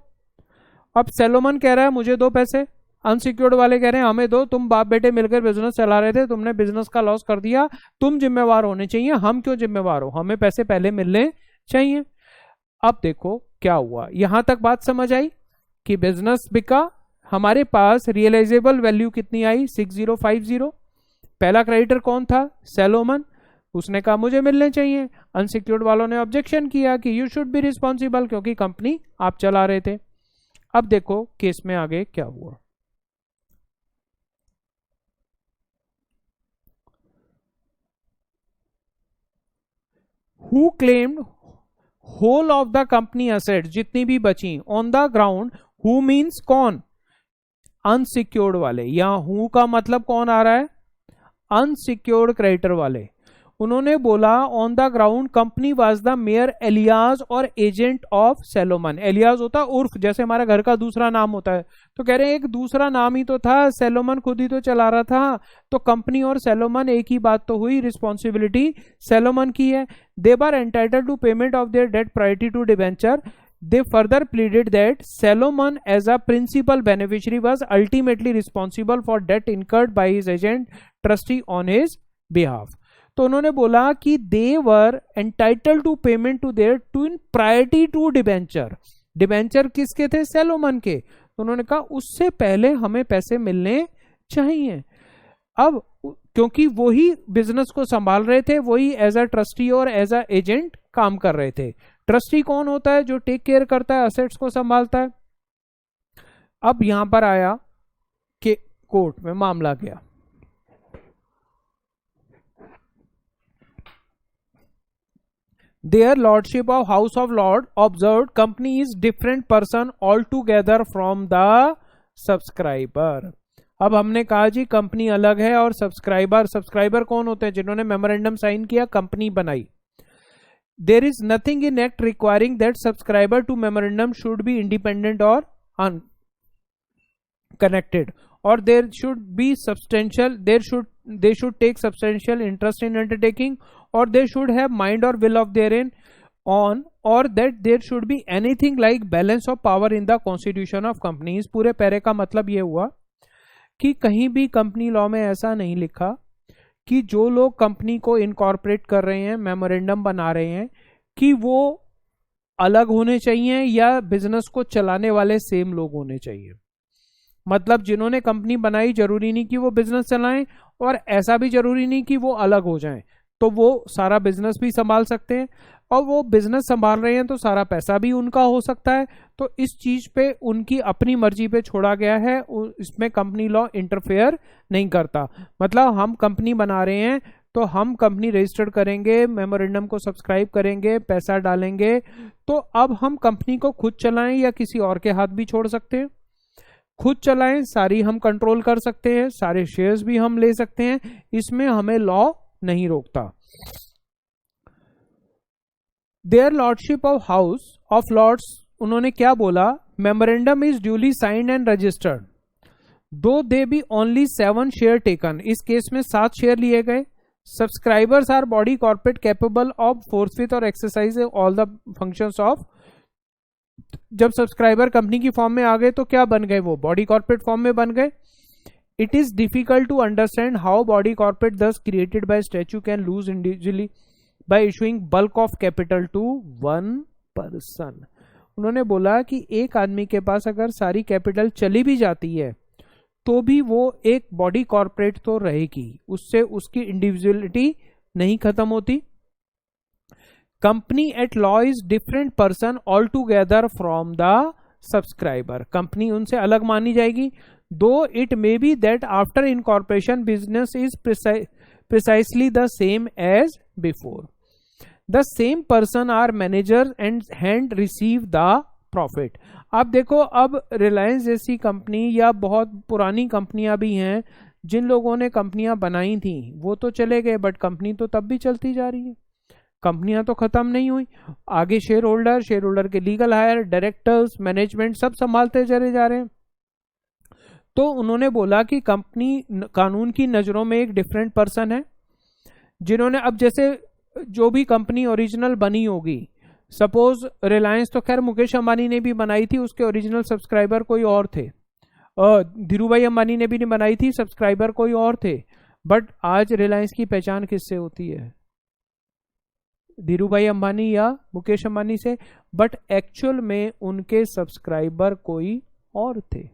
अब सैलोमन कह रहा है मुझे दो पैसे, अनसिक्योर्ड वाले कह रहे हैं हमें दो, तुम बाप बेटे मिलकर बिजनेस चला रहे थे, तुमने बिजनेस का लॉस कर दिया, तुम जिम्मेवार होने चाहिए, हम क्यों जिम्मेवार हो, हमें पैसे पहले मिलने चाहिए। अब देखो क्या हुआ, यहां तक बात समझ आई कि बिजनेस बिका, हमारे पास रियलाइजेबल वैल्यू कितनी आई 6050। पहला क्रेडिटर कौन था, सैलोमन, उसने कहा मुझे मिलने चाहिए। अनसिक्योर्ड वालों ने ऑब्जेक्शन किया कि यू शुड बी रिस्पॉन्सिबल, क्योंकि कंपनी आप चला रहे थे। अब देखो केस में आगे क्या हुआ, who claimed whole of the company asset, जितनी भी बची on the ground, who means कौन, अनसिक्योर्ड वाले। यहां हु का मतलब कौन आ रहा है, अनसिक्योर्ड क्रेडिटर वाले। उन्होंने बोला on the ground company was the mere alias और एजेंट ऑफ सैलोमन। एलियास होता है उर्फ, जैसे हमारा घर का दूसरा नाम होता है, तो कह रहे हैं एक दूसरा नाम ही तो था, सैलोमन खुद ही तो चला रहा था, तो कंपनी और सैलोमन एक ही बात तो हुई, रिस्पॉन्सिबिलिटी सैलोमन की है। They were entitled to payment of their debt priority to debenture. They further pleaded that Salomon as a principal beneficiary was ultimately responsible for debt incurred by his agent trustee on his behalf. तो उन्होंने बोला कि they were entitled to payment to their to in priority to debenture. Debenture किसके थे, Salomon के। तो उन्होंने कहा उससे पहले हमें पैसे मिलने चाहिए। अब क्योंकि वही बिजनेस को संभाल रहे थे, वही एज अ ट्रस्टी और एज अ एजेंट काम कर रहे थे। ट्रस्टी कौन होता है, जो टेक केयर करता है, असेट्स को संभालता है। अब यहां पर आया कि कोर्ट में मामला गया, their lordship of house of lord observe company is different person all together from the subscriber. अब हमने कहा जी कंपनी अलग है और सब्सक्राइबर कौन होते हैं, जिन्होंने मेमोरेंडम साइन किया, कंपनी बनाई। There is nothing in act requiring that subscriber to memorandum should be independent or unconnected, or there should be substantial, they should take substantial interest in undertaking, or they should have mind or will of their own, or that there should be anything like balance of power in the constitution of companies। पूरे पैरे का मतलब ये हुआ कि कहीं भी company law में ऐसा नहीं लिखा कि जो लोग कंपनी को इनकॉर्पोरेट कर रहे हैं, मेमोरेंडम बना रहे हैं, कि वो अलग होने चाहिए या बिजनेस को चलाने वाले सेम लोग होने चाहिए। मतलब जिन्होंने कंपनी बनाई जरूरी नहीं कि वो बिजनेस चलाएं, और ऐसा भी जरूरी नहीं कि वो अलग हो जाएं, तो वो सारा बिजनेस भी संभाल सकते हैं, और वो बिजनेस संभाल रहे हैं तो सारा पैसा भी उनका हो सकता है। तो इस चीज पे उनकी अपनी मर्जी पे छोड़ा गया है, इसमें कंपनी लॉ इंटरफेयर नहीं करता। मतलब हम कंपनी बना रहे हैं तो हम कंपनी रजिस्टर्ड करेंगे, मेमोरेंडम को सब्सक्राइब करेंगे, पैसा डालेंगे, तो अब हम कंपनी को खुद चलाएं या किसी और के हाथ भी छोड़ सकते हैं। खुद चलाएं, सारी हम कंट्रोल कर सकते हैं, सारे शेयर्स भी हम ले सकते हैं, इसमें हमें लॉ नहीं रोकता। Their lordship of house of lords, उन्होंने क्या बोला, memorandum is duly signed and registered though they be only 7 share taken, इस केस में 7 शेयर लिए गए। Subscribers are body corporate capable of forthwith और exercise all the functions of, जब सब्सक्राइबर कंपनी की फॉर्म में आ गए तो क्या बन गए, वो बॉडी कॉर्पोरेट फॉर्म में बन गए। It is difficult to understand how body corporate thus created by statute can lose individually by issuing bulk of capital to one person. उन्होंने बोला कि एक आदमी के पास अगर सारी कैपिटल चली भी जाती है तो भी वो एक बॉडी कॉर्पोरेट तो रहेगी, उससे उसकी इंडिविजुअलिटी नहीं खत्म होती। Company at law is different person all together from the subscriber, company उनसे अलग मानी जाएगी। Though it may be that after incorporation business is precisely the same as before, the same person are manager and hand receive the profit. आप देखो, अब रिलायंस जैसी company या बहुत पुरानी कंपनियां भी हैं, जिन लोगों ने कंपनियां बनाई थी वो तो चले गए, बट कंपनी तो तब भी चलती जा रही है, कंपनियां तो खत्म नहीं हुई। आगे शेयर होल्डर के लीगल हायर, डायरेक्टर्स, मैनेजमेंट सब संभालते चले जा रहे हैं। तो उन्होंने बोला कि कंपनी कानून की नजरों में एक डिफरेंट पर्सन है, जिन्होंने अब जैसे जो भी कंपनी ओरिजिनल बनी होगी, सपोज रिलायंस तो खैर मुकेश अंबानी ने भी बनाई थी, उसके ओरिजिनल सब्सक्राइबर कोई और थे, धीरूभाई अंबानी ने भी नहीं बनाई थी, सब्सक्राइबर कोई और थे, बट आज रिलायंस की पहचान किससे होती है, धीरूभाई अंबानी या मुकेश अंबानी से, बट एक्चुअल में उनके सब्सक्राइबर कोई और थे।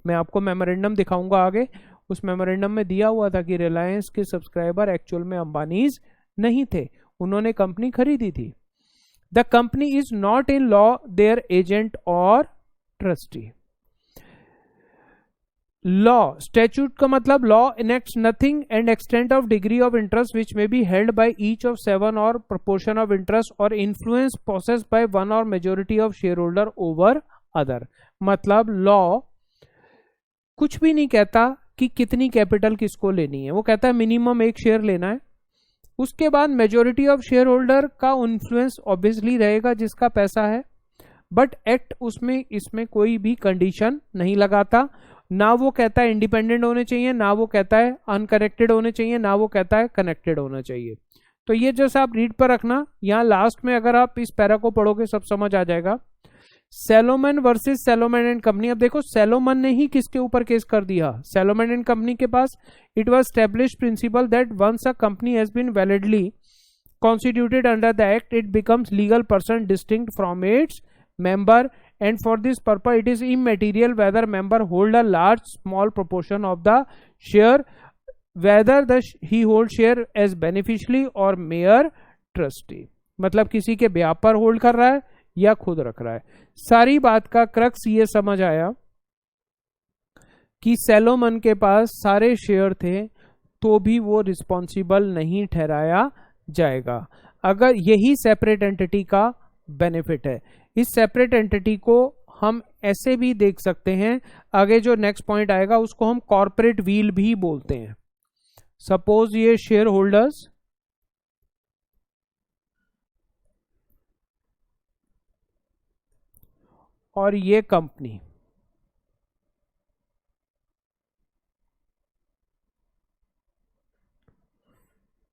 मैं आपको मेमोरेंडम दिखाऊंगा आगे, उस मेमोरेंडम में दिया हुआ था कि रिलायंस के सब्सक्राइबर एक्चुअल में अंबानीज नहीं थे, उन्होंने कंपनी खरीदी थी। The company is not in law their agent और ट्रस्टी। लॉ, स्टैट्यूट का मतलब law enacts nothing and extent of degree of interest which may be held by each of 7 और प्रपोर्शन ऑफ इंटरेस्ट और influence process by 1 और majority of share holder over other. मतलब law कुछ भी नहीं कहता कि कितनी कैपिटल किसको लेनी है, वो कहता है मिनिमम 1 शेयर लेना है, उसके बाद मेजोरिटी ऑफ शेयर होल्डर का इन्फ्लुएंस ऑब्वियसली रहेगा जिसका पैसा है, बट एक्ट उसमें इसमें कोई भी कंडीशन नहीं लगाता, ना वो कहता है इंडिपेंडेंट होने चाहिए, ना वो कहता है अनकनेक्टेड होने चाहिए, ना वो कहता है कनेक्टेड होना चाहिए। तो ये जैसा आप रीड पर रखना, यहाँ लास्ट में अगर आप इस पैरा को पढ़ोगे सब समझ आ जाएगा। Salomon versus Salomon and company. अब देखो सैलोमन ने ही किसके ऊपर केस कर दिया, सैलोमन एंड कंपनी के पास। It was established principle that once a company has been validly constituted under the act it becomes legal person distinct from its member and for this purpose it is immaterial whether member hold a large small proportion of the share, whether he hold share as beneficially or mere trustee। मतलब किसी के ब्याह पर hold कर रहा है या खुद रख रहा है। सारी बात का क्रक्स ये समझ आया कि सैलोमन के पास सारे शेयर थे तो भी वो रिस्पॉन्सिबल नहीं ठहराया जाएगा, अगर यही सेपरेट एंटिटी का बेनिफिट है। इस सेपरेट एंटिटी को हम ऐसे भी देख सकते हैं, आगे जो नेक्स्ट पॉइंट आएगा उसको हम कॉर्पोरेट व्हील भी बोलते हैं। सपोज ये शेयर होल्डर्स और ये कंपनी,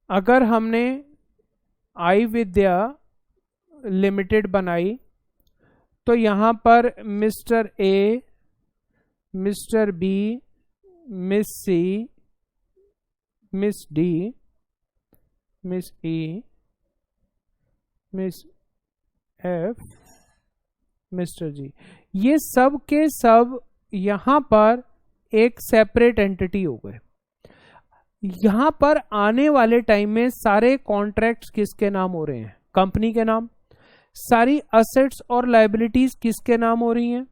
अगर हमने आई विद्या लिमिटेड बनाई तो यहां पर mister A, mister B, miss C, miss D, miss E, miss F, mister G, ये सब के सब यहां पर एक सेपरेट एंटिटी हो गए। यहां पर आने वाले टाइम में सारे कॉन्ट्रैक्ट्स किसके नाम हो रहे हैं, कंपनी के नाम। सारी असेट्स और लायबिलिटीज किसके नाम हो रही हैं,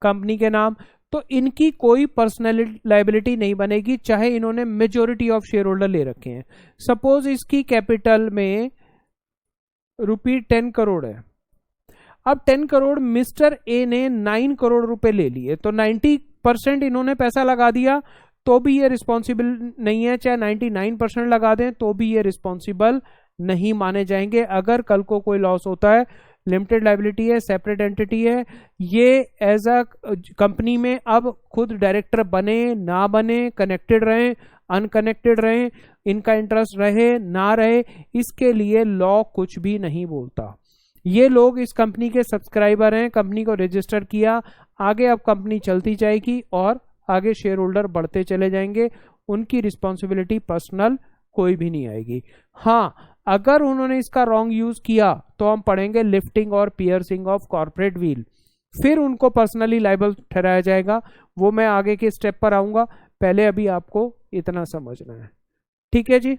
कंपनी के नाम। तो इनकी कोई पर्सनल लायबिलिटी नहीं बनेगी, चाहे इन्होंने मेजॉरिटी ऑफ शेयर होल्डर ले रखे हैं। सपोज इसकी कैपिटल में ₹10 करोड़ है, अब 10 करोड़ मिस्टर ए ने 9 करोड़ रुपए ले लिए, तो 90% इन्होंने पैसा लगा दिया तो भी ये रिस्पॉन्सिबल नहीं है, चाहे 99% लगा दें तो भी ये रिस्पॉन्सिबल नहीं माने जाएंगे। अगर कल को कोई लॉस होता है, लिमिटेड लाइबिलिटी है, सेपरेट एंटिटी है, ये एज अ कंपनी में अब खुद डायरेक्टर बने ना बने, कनेक्टेड रहें अनकनेक्टेड रहें, इनका इंटरेस्ट रहे ना रहे, इसके लिए लॉ कुछ भी नहीं बोलता। ये लोग इस कंपनी के सब्सक्राइबर हैं, कंपनी को रजिस्टर किया, आगे अब कंपनी चलती जाएगी और आगे शेयर होल्डर बढ़ते चले जाएंगे, उनकी रिस्पॉन्सिबिलिटी पर्सनल कोई भी नहीं आएगी। हाँ, अगर उन्होंने इसका रॉन्ग यूज किया तो हम पढ़ेंगे लिफ्टिंग और पियर्सिंग ऑफ कॉर्पोरेट व्हील, फिर उनको पर्सनली लायबल ठहराया जाएगा। वो मैं आगे के स्टेप पर आऊंगा, पहले अभी आपको इतना समझना है। ठीक है जी,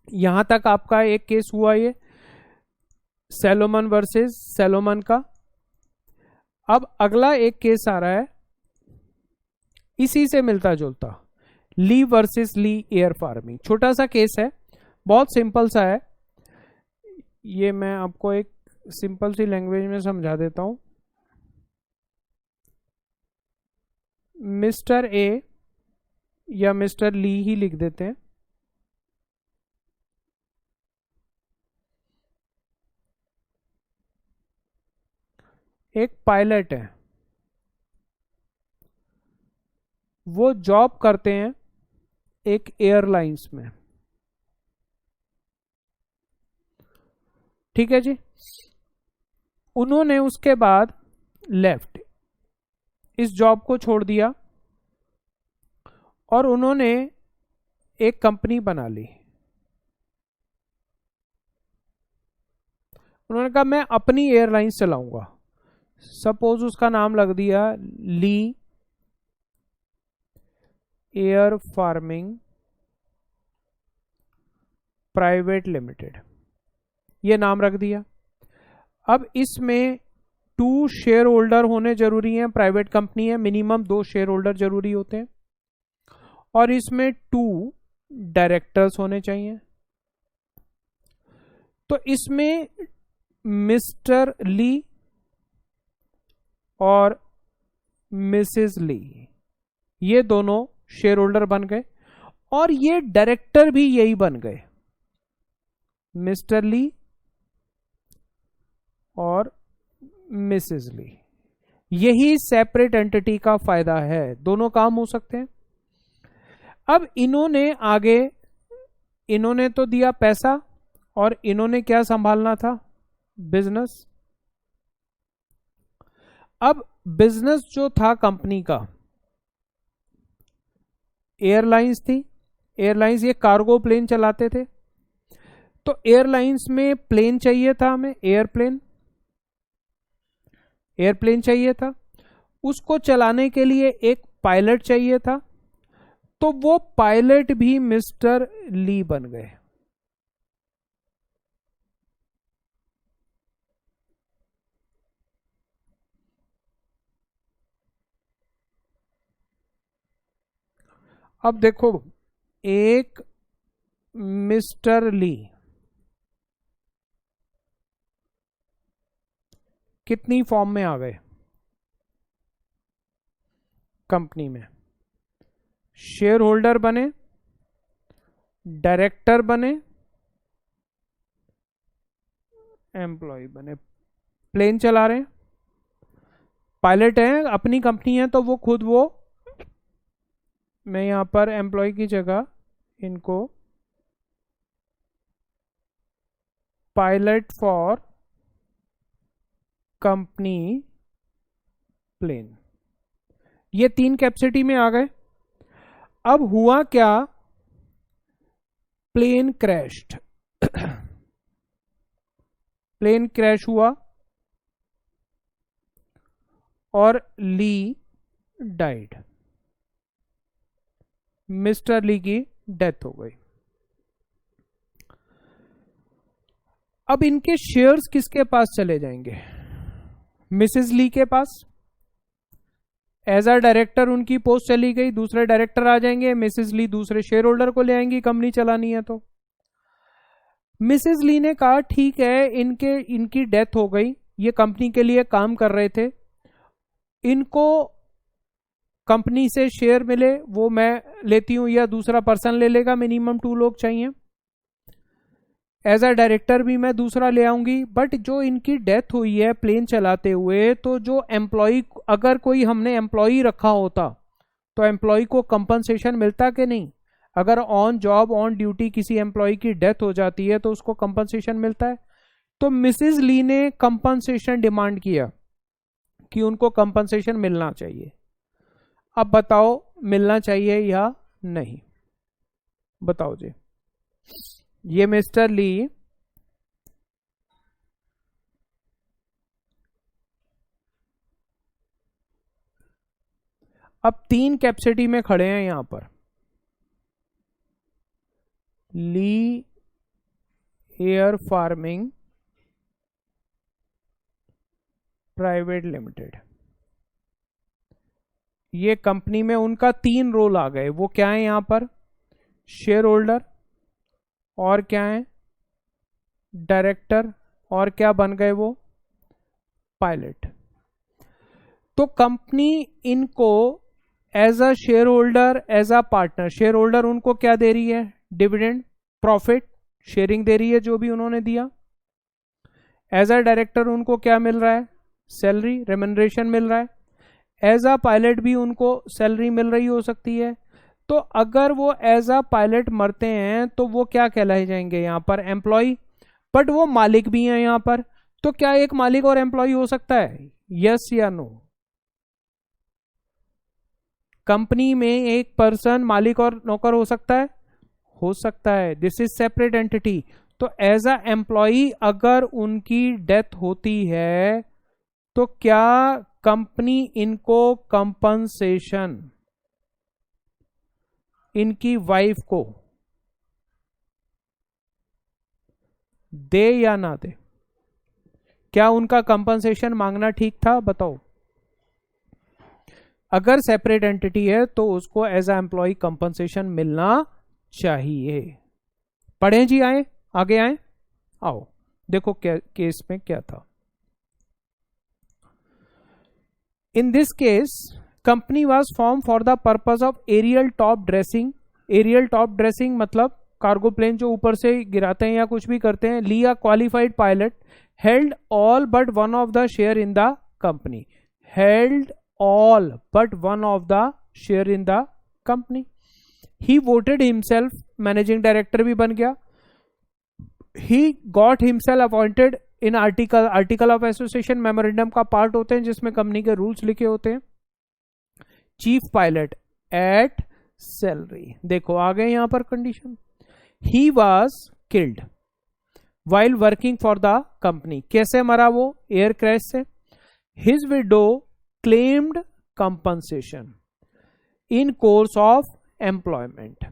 यहां तक आपका एक केस हुआ ये सैलोमन वर्सेस सैलोमन का। अब अगला एक केस आ रहा है इसी से मिलता जुलता, ली वर्सेस ली एयर फार्मिंग। छोटा सा केस है, बहुत सिंपल सा है, ये मैं आपको एक सिंपल सी लैंग्वेज में समझा देता हूं। मिस्टर ए या मिस्टर ली ही लिख देते हैं। एक पायलट है, वो जॉब करते हैं एक एयरलाइंस में। ठीक है जी, उन्होंने उसके बाद लेफ्ट, इस जॉब को छोड़ दिया और उन्होंने एक कंपनी बना ली। उन्होंने कहा मैं अपनी एयरलाइंस चलाऊंगा। सपोज उसका नाम लग दिया ली एयर फार्मिंग प्राइवेट लिमिटेड, ये नाम रख दिया। अब इसमें 2 शेयर होल्डर होने जरूरी हैं, प्राइवेट कंपनी है, मिनिमम 2 शेयर होल्डर जरूरी होते हैं, और इसमें 2 डायरेक्टर्स होने चाहिए। तो इसमें मिस्टर ली और मिसेस ली, ये दोनों शेयर होल्डर बन गए और ये डायरेक्टर भी यही बन गए, मिस्टर ली और मिसेस ली। यही सेपरेट एंटिटी का फायदा है, दोनों काम हो सकते हैं। अब इन्होंने आगे, इन्होंने तो दिया पैसा और इन्होंने क्या संभालना था, बिजनेस। अब बिजनेस जो था कंपनी का, एयरलाइंस थी, एयरलाइंस ये कार्गो प्लेन चलाते थे, तो एयरलाइंस में प्लेन चाहिए था हमें, एयरप्लेन चाहिए था, उसको चलाने के लिए एक पायलट चाहिए था, तो वो पायलट भी मिस्टर ली बन गए। अब देखो, एक मिस्टर ली कितनी फॉर्म में आ गए कंपनी में, शेयर होल्डर बने, डायरेक्टर बने, एम्प्लॉय बने, प्लेन चला रहे हैं, पायलट है, अपनी कंपनी है, तो वो खुद वो, मैं यहां पर एम्प्लॉय की जगह इनको पायलट फॉर कंपनी प्लेन, ये 3 कैपेसिटी में आ गए। अब हुआ क्या, प्लेन क्रैश्ड प्लेन क्रैश हुआ और ली डाइड, मिस्टर ली की डेथ हो गई। अब इनके शेयर्स किसके पास चले जाएंगे, मिसेस ली के पास। एज अ डायरेक्टर उनकी पोस्ट चली गई, दूसरे डायरेक्टर आ जाएंगे, मिसेस ली दूसरे शेयर होल्डर को ले आएंगी, कंपनी चलानी है। तो मिसेस ली ने कहा ठीक है, इनकी डेथ हो गई, ये कंपनी के लिए काम कर रहे थे, इनको कंपनी से शेयर मिले वो मैं लेती हूं या दूसरा पर्सन ले लेगा, मिनिमम 2 लोग चाहिए। एज अ डायरेक्टर भी मैं दूसरा ले आऊंगी, बट जो इनकी डेथ हुई है प्लेन चलाते हुए, तो जो एम्प्लॉय, अगर कोई हमने एम्प्लॉय रखा होता तो एम्प्लॉय को कंपनसेशन मिलता कि नहीं? अगर ऑन जॉब ऑन ड्यूटी किसी एम्प्लॉय की डेथ हो जाती है तो उसको कंपनसेशन मिलता है। तो मिसेस ली ने कंपनसेशन डिमांड किया कि उनको कंपनसेशन मिलना चाहिए। अब बताओ मिलना चाहिए या नहीं? बताओ जी। ये मिस्टर ली अब 3 कैपेसिटी में खड़े हैं यहां पर। ली एयर फार्मिंग प्राइवेट लिमिटेड, ये कंपनी में उनका 3 रोल आ गए। वो क्या है यहां पर? शेयर होल्डर, और क्या है? डायरेक्टर, और क्या बन गए वो? पायलट। तो कंपनी इनको as a share holder, as a partner, share holder उनको क्या दे रही है? डिविडेंड, प्रॉफिट शेयरिंग दे रही है जो भी उन्होंने दिया। एज अ डायरेक्टर उनको क्या मिल रहा है? सैलरी, रेम्युनरेशन मिल रहा है। एज अ पायलट भी उनको सैलरी मिल रही हो सकती है। तो अगर वो एज अ पायलट मरते हैं तो वो क्या कहलाए जाएंगे यहां पर? एम्प्लॉय। बट वो मालिक भी हैं यहां पर, तो क्या एक मालिक और एम्प्लॉय हो सकता है? यस या नो? कंपनी में एक पर्सन मालिक और नौकर हो सकता है? हो सकता है। This is separate entity. तो एज अ एम्प्लॉय अगर उनकी डेथ होती है तो क्या कंपनी इनको कंपनसेशन, इनकी वाइफ को दे या ना दे? क्या उनका कंपनसेशन मांगना ठीक था? बताओ। अगर सेपरेट एंटिटी है तो उसको एज अ एम्प्लॉय कंपनसेशन मिलना चाहिए। पढ़े जी, आए आगे आए, आओ देखो क्या केस में क्या था। In this case company was form for the purpose of aerial top dressing. Aerial top dressing मतलब कार्गो प्लेन जो ऊपर से गिराते हैं या कुछ भी करते हैं। Lee a qualified pilot held all but one of the share in the company. Held all but one of the share in the company. He voted himself, managing director भी बन गया। He got himself appointed in article, article of association memorandum का part होते हैं जिसमें कंपनी के rules लिखे होते हैं। Chief pilot at salary. देखो आ गए यहां पर condition. He was killed while working for the company. कैसे मरा वो? एयर क्रैश से। His widow claimed compensation in course of employment.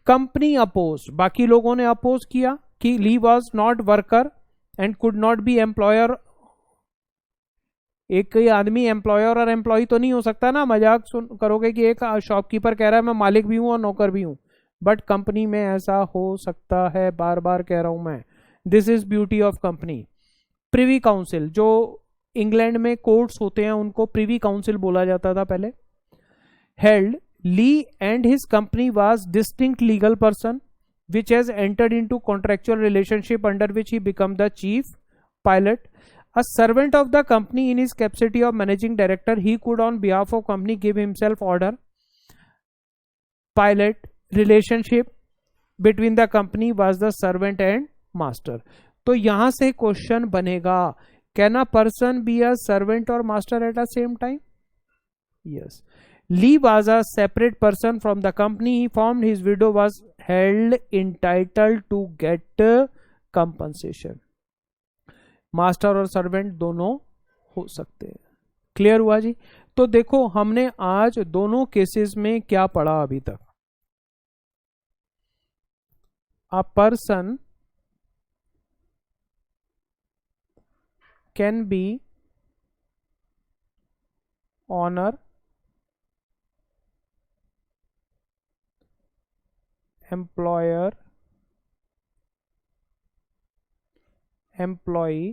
Company oppose, बाकी लोगों ने अपोज किया कि Lee was not worker and could not be employer. एक ही आदमी एम्प्लॉयर और एम्प्लॉय तो नहीं हो सकता ना। मजाक सुन करोगे कि एक शॉपकीपर कह रहा है मैं मालिक भी हूं और नौकर भी हूं, बट कंपनी में ऐसा हो सकता है। बार बार कह रहा हूं मैं, this is beauty of company. Privy council, जो इंग्लैंड में कोर्ट्स होते हैं उनको प्रिवी काउंसिल बोला जाता था पहले। Held Lee and his company was distinct legal person which has entered into contractual relationship under which he become the chief pilot, a servant of the company in his capacity of managing director. He could on behalf of company give himself order. Pilot relationship between the company was the servant and master. तो यहां से question बनेगा, can a person be a servant और master at a same time? Yes. Lee was a separate person from the company he formed. His widow was held entitled to get compensation. Master और servant दोनों हो सकते हैं। Clear हुआ जी? तो देखो हमने आज दोनों केसेस में क्या पढ़ा अभी तक। A person can be owner, employer, employee,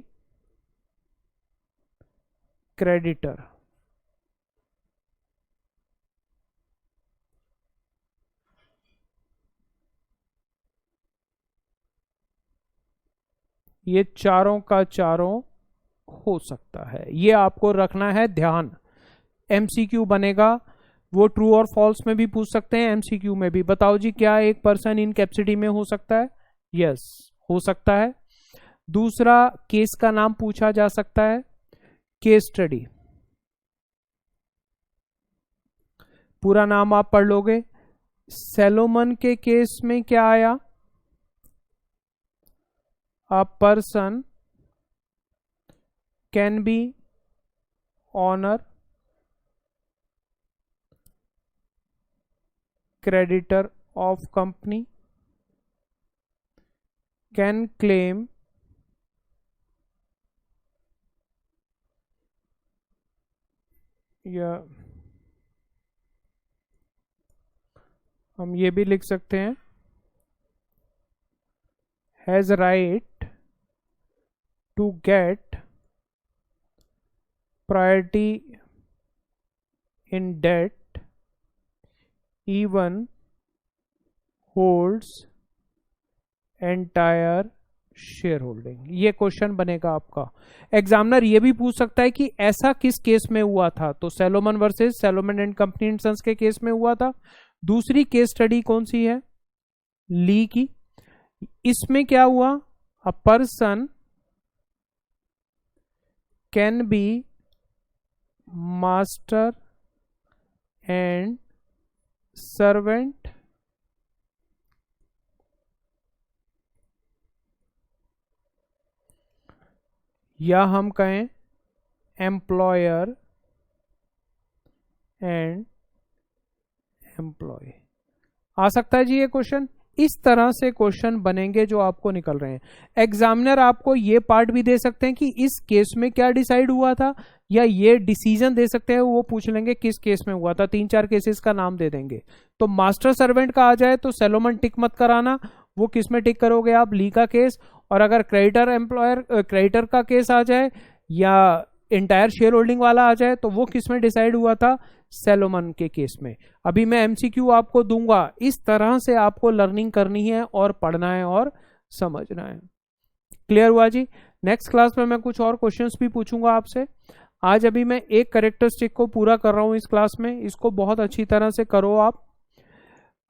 creditor। ये चारों का चारों हो सकता है, ये आपको रखना है ध्यान। एमसीक्यू बनेगा, वो ट्रू और फॉल्स में भी पूछ सकते हैं, एमसीक्यू में भी। बताओ जी, क्या एक पर्सन इन कैपेसिटी में हो सकता है? यस, हो सकता है। दूसरा, केस का नाम पूछा जा सकता है, केस स्टडी, पूरा नाम आप पढ़ लोगे। सैलोमन के केस में क्या आया? A person can be owner, creditor of company, can claim या हम ये भी लिख सकते हैं, has right to get priority in debt even holds entire share holding. ये क्वेश्चन बनेगा आपका। एग्जामिनर ये भी पूछ सकता है कि ऐसा किस केस में हुआ था, तो Salomon versus Salomon and company and sons के केस में हुआ था। दूसरी केस स्टडी कौन सी है? ली की। इसमें क्या हुआ? अ person can B master and servant या हम कहें एम्प्लॉयर एंड एम्प्लॉय। आ सकता है जी ये क्वेश्चन। इस तरह से क्वेश्चन बनेंगे जो आपको निकल रहे हैं। एग्जामिनर आपको ये पार्ट भी दे सकते हैं कि इस केस में क्या डिसाइड हुआ था, या ये डिसीजन दे सकते हैं, वो पूछ लेंगे किस केस में हुआ था, 3-4 केसेस का नाम दे देंगे। तो मास्टर सर्वेंट का आ जाए तो सैलोमन टिक मत कराना, वो किस में टिक करोगे आप? ली का केस। और अगर क्रेडिटर एम्प्लॉयर क्रेडिटर का केस आ जाए या इंटायर शेयर होल्डिंग वाला आ जाए तो वो किस में डिसाइड हुआ था? सैलोमन के केस में। अभी मैं एमसीक्यू आपको दूंगा, इस तरह से आपको लर्निंग करनी है और पढ़ना है और समझना है। क्लियर हुआ जी? नेक्स्ट क्लास में मैं कुछ और क्वेश्चंस भी पूछूंगा आपसे। आज अभी मैं एक कैरेक्टरिस्टिक को पूरा कर रहा हूं इस क्लास में, इसको बहुत अच्छी तरह से करो आप।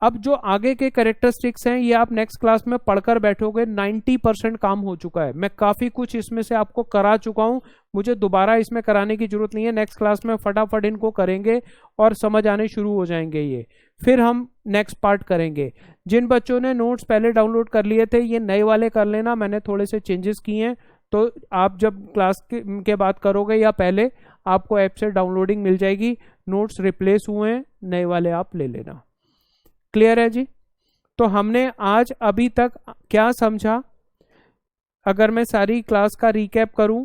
अब जो आगे के कैरेक्टरिस्टिक्स हैं ये आप नेक्स्ट क्लास में पढ़कर बैठोगे। 90% काम हो चुका है, मैं काफी कुछ इसमें से आपको करा चुका हूं, मुझे दोबारा इसमें कराने की जरूरत नहीं है। नेक्स्ट क्लास में फटाफट इनको करेंगे और समझ आने शुरू हो जाएंगे ये। फिर हम नेक्स्ट पार्ट करेंगे। जिन बच्चों ने नोट्स पहले डाउनलोड कर लिए थे ये नए वाले कर लेना, मैंने थोड़े से चेंजेस किए हैं, तो आप जब क्लास के बाद करोगे या पहले आपको ऐप से डाउनलोडिंग मिल जाएगी। नोट्स रिप्लेस हुए हैं, नए वाले आप ले लेना। क्लियर है जी? तो हमने आज अभी तक क्या समझा? अगर मैं सारी क्लास का रिकैप करूं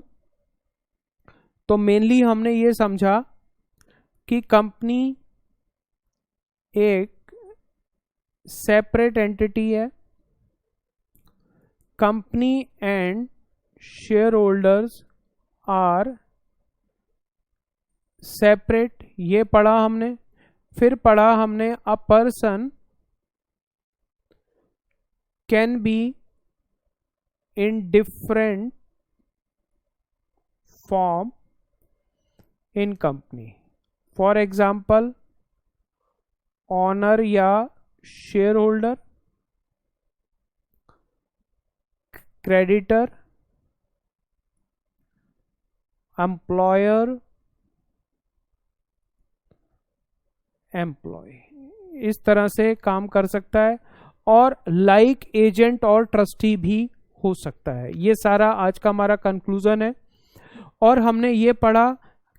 तो मेनली हमने ये समझा कि कंपनी एक सेपरेट एंटिटी है, company and share holders are separate, ये पढ़ा हमने। फिर पढ़ा हमने a person can be in different form in company, for example owner या share holder, creditor, employer, employ, इस तरह से काम कर सकता है। और लाइक एजेंट और ट्रस्टी भी हो सकता है। ये सारा आज का हमारा कंक्लूजन है। और हमने ये पढ़ा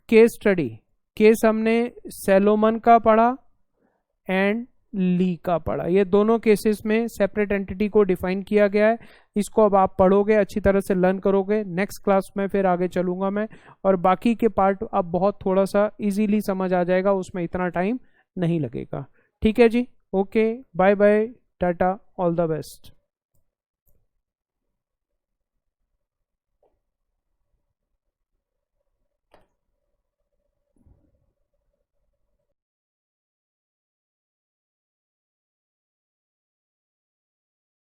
केस स्टडी, केस हमने सैलोमन का पढ़ा एंड ली का पढ़ा। ये दोनों केसेस में सेपरेट एंटिटी को डिफाइन किया गया है। इसको अब आप पढ़ोगे, अच्छी तरह से लर्न करोगे। नेक्स्ट क्लास में फिर आगे चलूंगा मैं, और बाकी के पार्ट अब बहुत थोड़ा सा इजीली समझ आ जाएगा, उसमें इतना टाइम नहीं लगेगा। ठीक है जी? Okay, bye bye, tata, all the best.